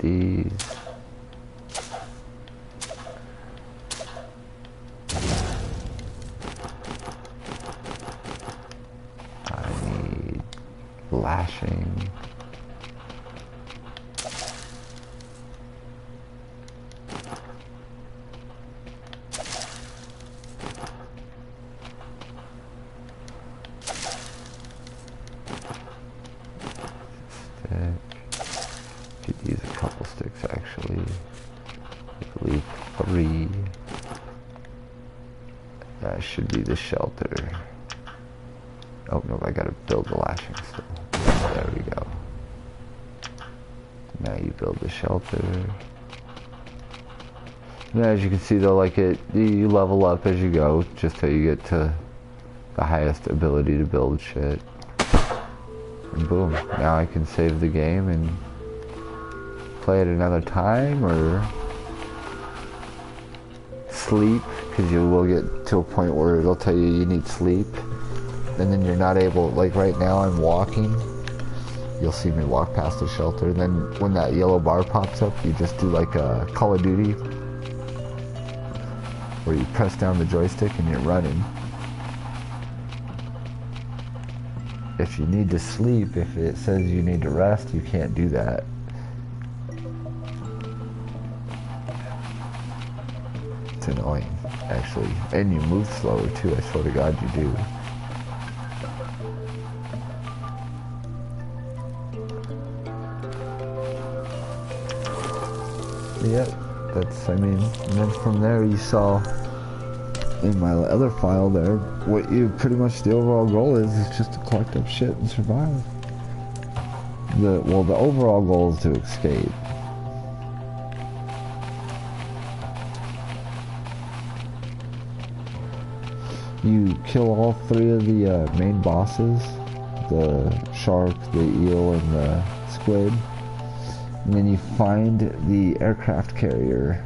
[SPEAKER 1] Need these. Lashing. Stick. Could use a couple sticks actually. I believe 3. That should be the shelter. Oh no, I gotta build the lashing still. There we go. Now you build the shelter. Yeah, as you can see though, like you level up as you go, just till you get to the highest ability to build shit. And boom, now I can save the game and play it another time, or sleep, because you will get to a point where it'll tell you you need sleep, and then you're not able, like right now I'm walking, you'll see me walk past the shelter, and then when that yellow bar pops up, you just do like a Call of Duty, where you press down the joystick and you're running. If you need to sleep, if it says you need to rest, you can't do that. It's annoying, actually. And you move slower too, I swear to God you do. Yep, that's, I mean, and then from there you saw in my other file there, what you pretty much the overall goal is just to collect up shit and survive. The overall goal is to escape. You kill all 3 of the main bosses, the shark, the eel, and the squid. And then you find the aircraft carrier,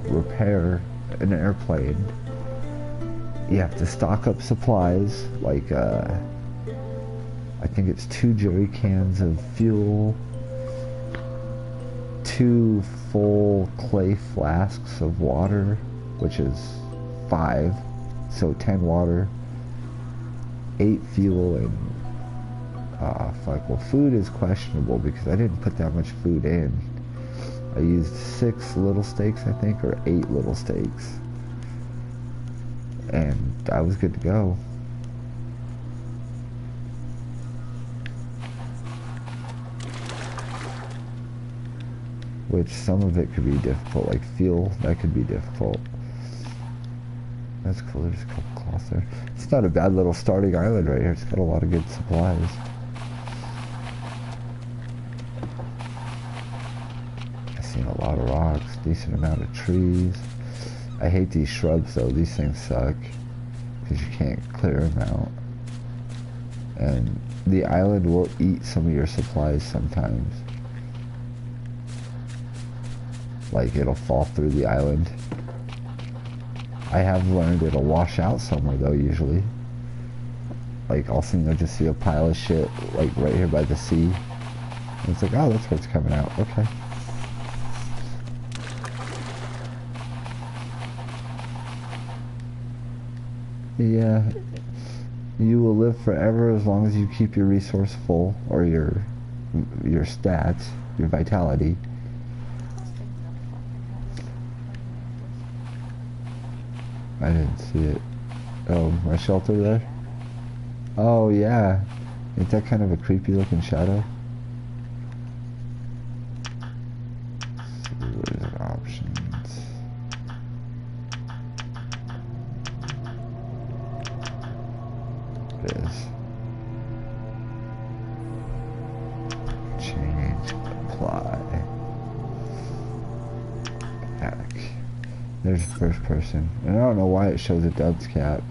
[SPEAKER 1] repair an airplane. You have to stock up supplies, like I think it's 2 jerry cans of fuel, 2 full clay flasks of water, which is 5, so 10 water, 8 fuel, and food is questionable because I didn't put that much food in. I used 6 little steaks, I think, or 8 little steaks, and I was good to go. Which some of it could be difficult, like fuel, that could be difficult. That's cool, there's a couple cloths there. It's not a bad little starting island right here, it's got a lot of good supplies. A lot of rocks, decent amount of trees. I hate these shrubs though, these things suck because you can't clear them out, and the island will eat some of your supplies sometimes, like it'll fall through the island. I have learned it'll wash out somewhere though, usually. Like I'll just see a pile of shit like right here by the sea, and it's like, oh, that's where it's coming out, okay. Yeah, you will live forever as long as you keep your resource full, or your stats, your vitality. I didn't see it. Oh, my shelter there? Oh yeah, ain't that kind of a creepy looking shadow? What is it, options? Is change, apply, back. There's first person, and I don't know why it shows a Dubs cap.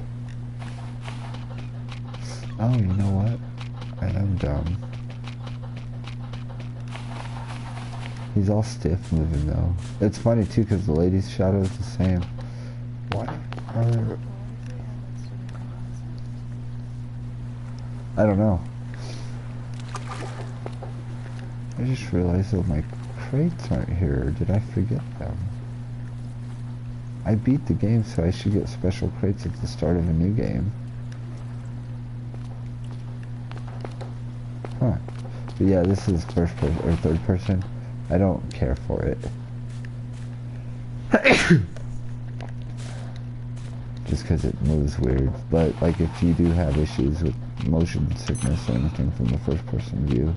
[SPEAKER 1] Oh, you know what? I am dumb. He's all stiff moving though. It's funny too because the lady's shadow is the same. What? I don't know. I just realized that my crates aren't here. Did I forget them? I beat the game, so I should get special crates at the start of a new game. Huh. But yeah, this is first person or third person. I don't care for it. Just because it moves weird. But like if you do have issues with motion sickness or anything from the first person view,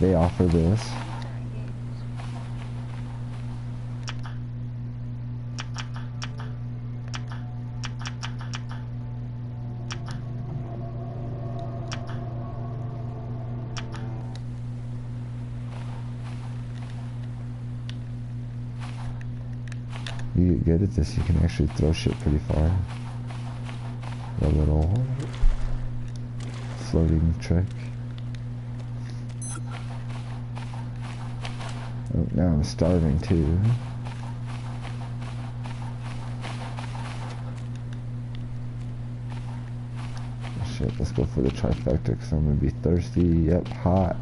[SPEAKER 1] they offer this. you get good at this, you can actually throw shit pretty far. A little floating trick. Oh, now I'm starving too. Shit, let's go for the trifecta because I'm gonna be thirsty. Yep, hot.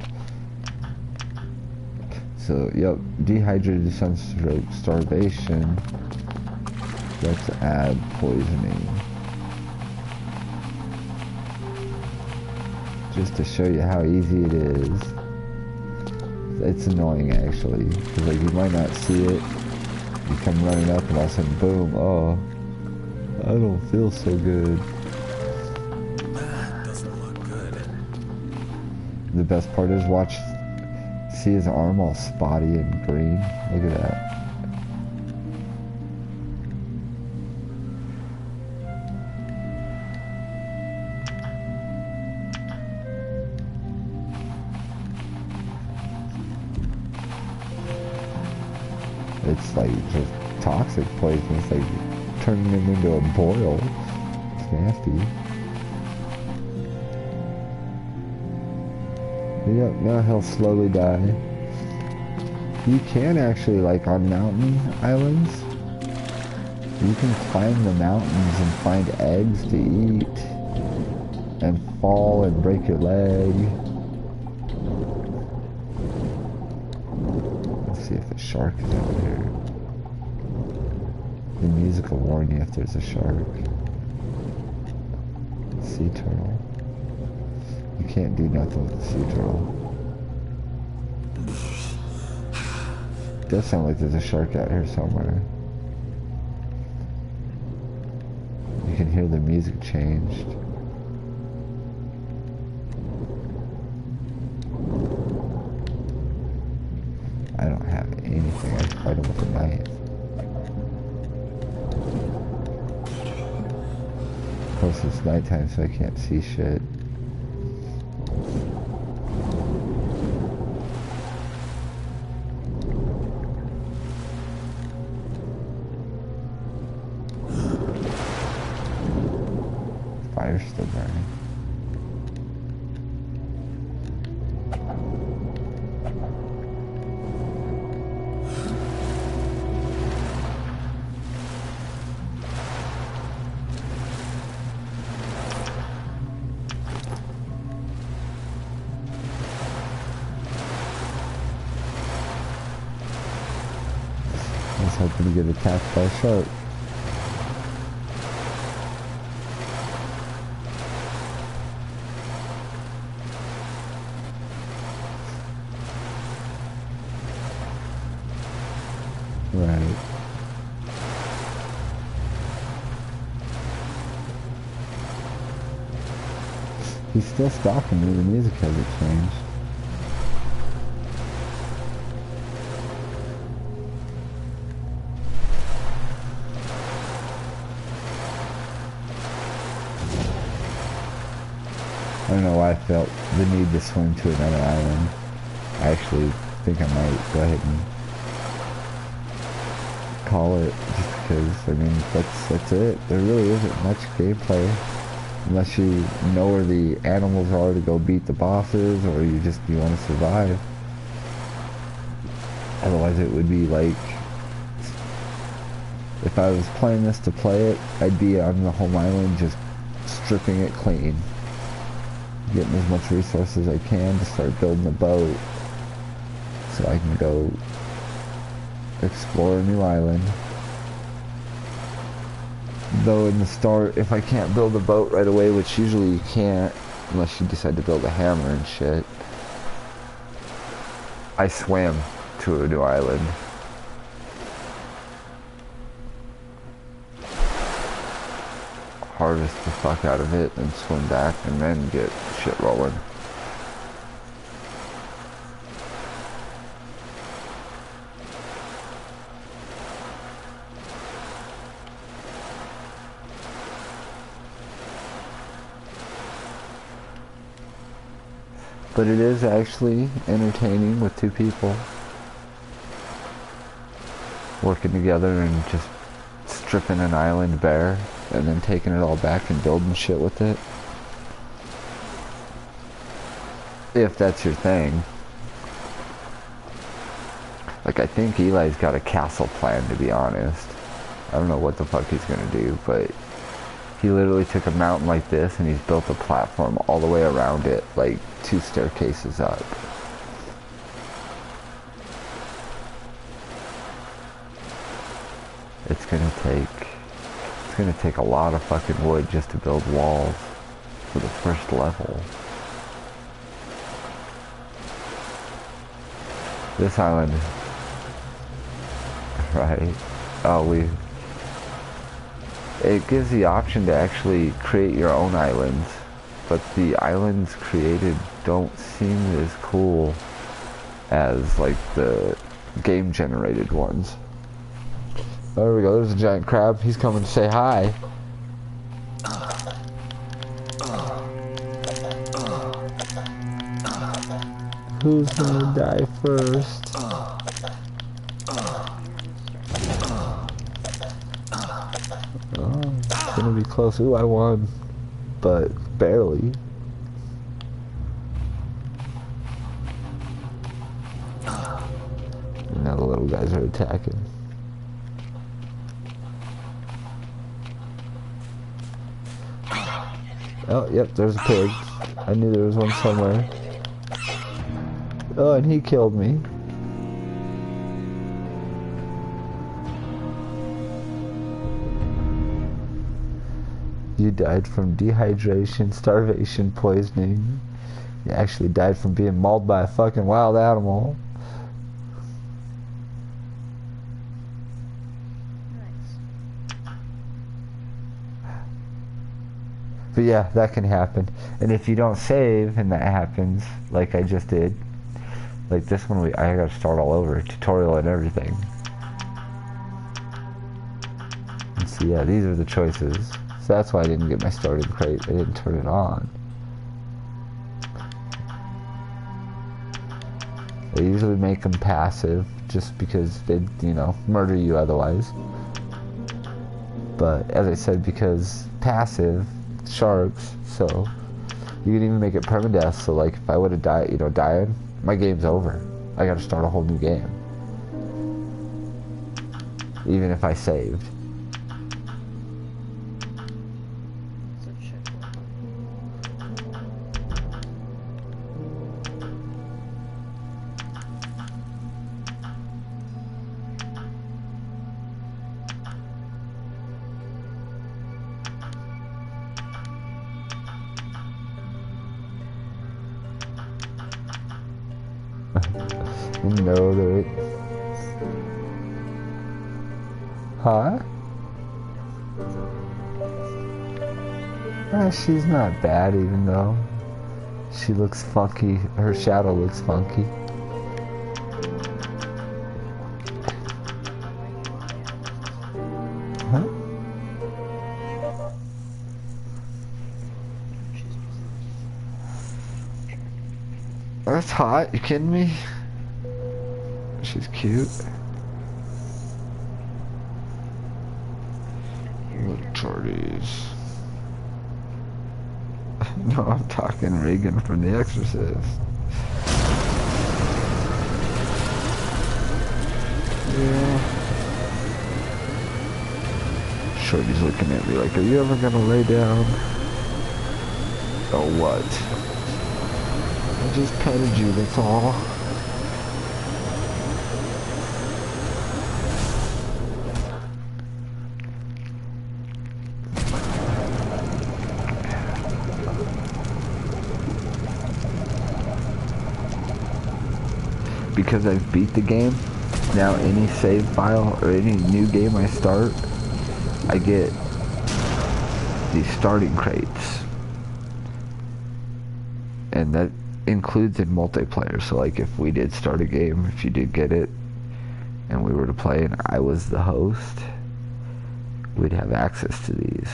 [SPEAKER 1] So, yep, dehydrated sunstroke starvation. Let's add poisoning. Just to show you how easy it is. It's annoying actually, because like you might not see it. You come running up and all of a sudden, boom, oh, I don't feel so good.
[SPEAKER 2] That doesn't look good.
[SPEAKER 1] The best part is see his arm all spotty and green. Look at that. It's like just toxic poison. It's like turning him into a boil. It's nasty. Yep, now he'll slowly die. You can actually, like on mountain islands, you can climb the mountains and find eggs to eat and fall and break your leg. Let's see if a shark is out here. The music will warn you if there's a shark. Sea turtle. You can't do nothing with the sea turtle. It does sound like there's a shark out here somewhere. You can hear the music changed. I don't have anything. I can fight him with a knife. Of course it's nighttime so I can't see shit. Fire's still burning. I was hoping to get attacked by a shark. Right. He's still stalking me, the music hasn't changed. I don't know why I felt the need to swim to another island. I actually think I might go ahead and call it, just because, I mean, that's it. There really isn't much gameplay, unless you know where the animals are to go beat the bosses, or you want to survive. Otherwise it would be like, if I was playing this to play it, I'd be on the home island just stripping it clean, getting as much resources as I can to start building a boat so I can go explore a new island. Though in the start, if I can't build a boat right away, which usually you can't unless you decide to build a hammer and shit, I swam to a new island. Harvest the fuck out of it and swim back and then get shit rolling. But it is actually entertaining with two people working together and just stripping an island bare and then taking it all back and building shit with it. If that's your thing. Like, I think Eli's got a castle plan, to be honest. I don't know what the fuck he's gonna do, but he literally took a mountain like this and he's built a platform all the way around it, like 2 staircases up. It's gonna take a lot of fucking wood just to build walls for the first level. This island, right? Oh, it gives the option to actually create your own islands, but the islands created don't seem as cool as like the game generated ones. Oh, there we go, there's a giant crab. He's coming to say hi. Who's gonna die first? Oh, it's gonna be close. Ooh, I won, but barely. Now the little guys are attacking. Oh, yep, there's a pig. I knew there was one somewhere. Oh, and he killed me. You died from dehydration, starvation, poisoning. You actually died from being mauled by a fucking wild animal. But yeah, that can happen. And if you don't save and that happens, like I just did, like this one, I gotta start all over, tutorial and everything. And so yeah, these are the choices. So that's why I didn't get my starting crate. I didn't turn it on. I usually make them passive, just because they'd, you know, murder you otherwise. But as I said, because passive, sharks, so you can even make it permadeath. So like if I would have died, my game's over. I gotta start a whole new game. Even if I saved. No, there. Huh? She's not bad, even though she looks funky. Her shadow looks funky. Huh? That's hot. You kidding me? She's cute. Look, Jordies. No, I'm talking Regan from The Exorcist. Yeah. Shorty's looking at me like, are you ever gonna lay down? Oh, what? I just petted you, that's all. Because I've beat the game, now any save file or any new game I start, I get these starting crates. And that includes in multiplayer. So like if we did start a game, if you did get it, and we were to play and I was the host, we'd have access to these.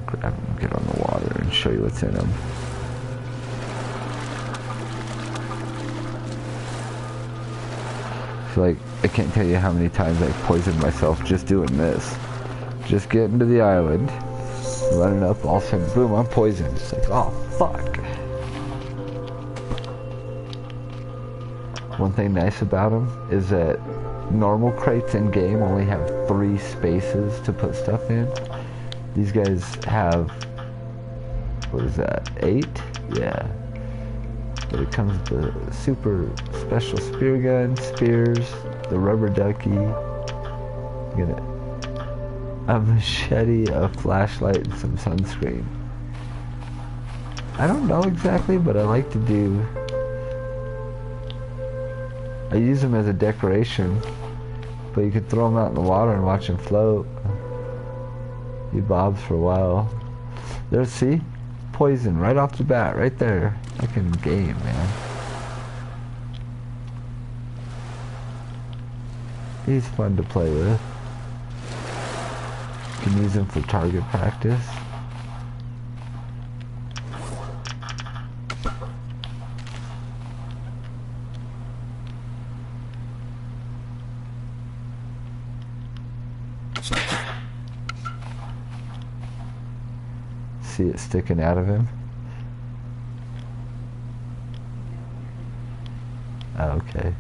[SPEAKER 1] Grab them, get on the water, and show you what's in them. So like, I can't tell you how many times I've poisoned myself just doing this. Just getting to the island, running up, all of a sudden, boom, I'm poisoned. It's like, oh, fuck. One thing nice about them is that normal crates in game only have 3 spaces to put stuff in. These guys have, what is that, 8? Yeah. But it comes with the super special spear gun, spears, the rubber ducky, get it, a machete, a flashlight, and some sunscreen. I don't know exactly, but I like to do, I use them as a decoration, but you could throw them out in the water and watch them float. He bobs for a while. There, see? Poison right off the bat, right there. Fucking game, man. He's fun to play with. You can use him for target practice. See it sticking out of him? Oh, okay.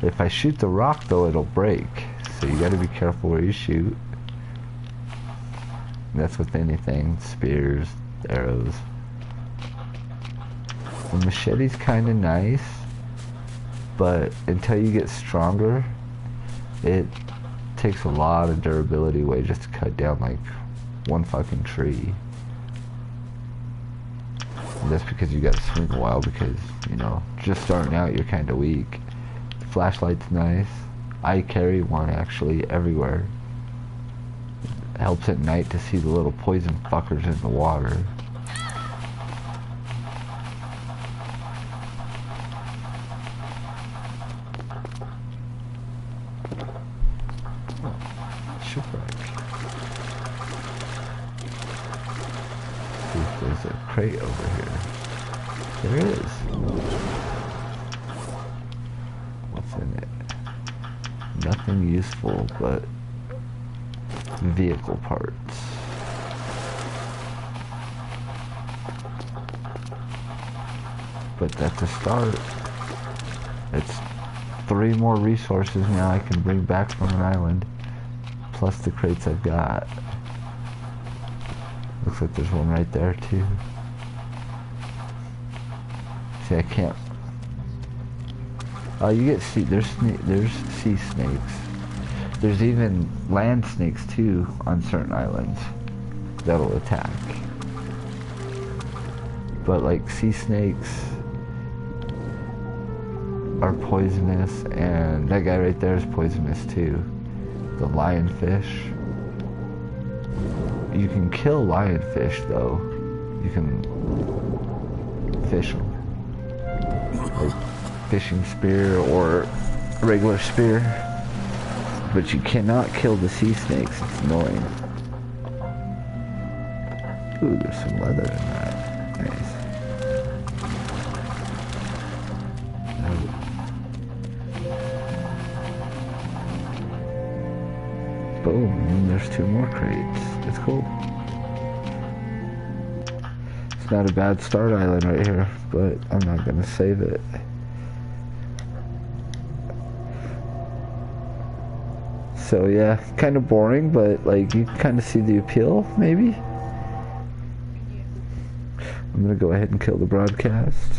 [SPEAKER 1] If I shoot the rock though, it'll break. So you gotta be careful where you shoot. That's with anything. Spears, arrows. The machete's kinda nice, but until you get stronger, it takes a lot of durability away just to cut down like one fucking tree. And that's because you gotta swing a while because, you know, just starting out you're kinda weak. The flashlight's nice. I carry one actually everywhere. It helps at night to see the little poison fuckers in the water. Shipwreck. See if there's a crate over here. There is. What's in it? Nothing useful but vehicle parts. But that's a start. It's 3 more resources now I can bring back from an island. Plus the crates I've got. Looks like there's one right there too. See, I can't. Oh, you get there's sea snakes. There's even land snakes too on certain islands that'll attack. But like sea snakes are poisonous, and that guy right there is poisonous too. The lionfish. You can kill lionfish though. You can fish them. Like fishing spear or a regular spear. But you cannot kill the sea snakes. It's annoying. Ooh, there's some leather in that. Nice. Boom, and there's 2 more crates. It's cool. It's not a bad start island right here, but I'm not gonna save it. So yeah, kind of boring, but like you kind of see the appeal, maybe? I'm gonna go ahead and kill the broadcast.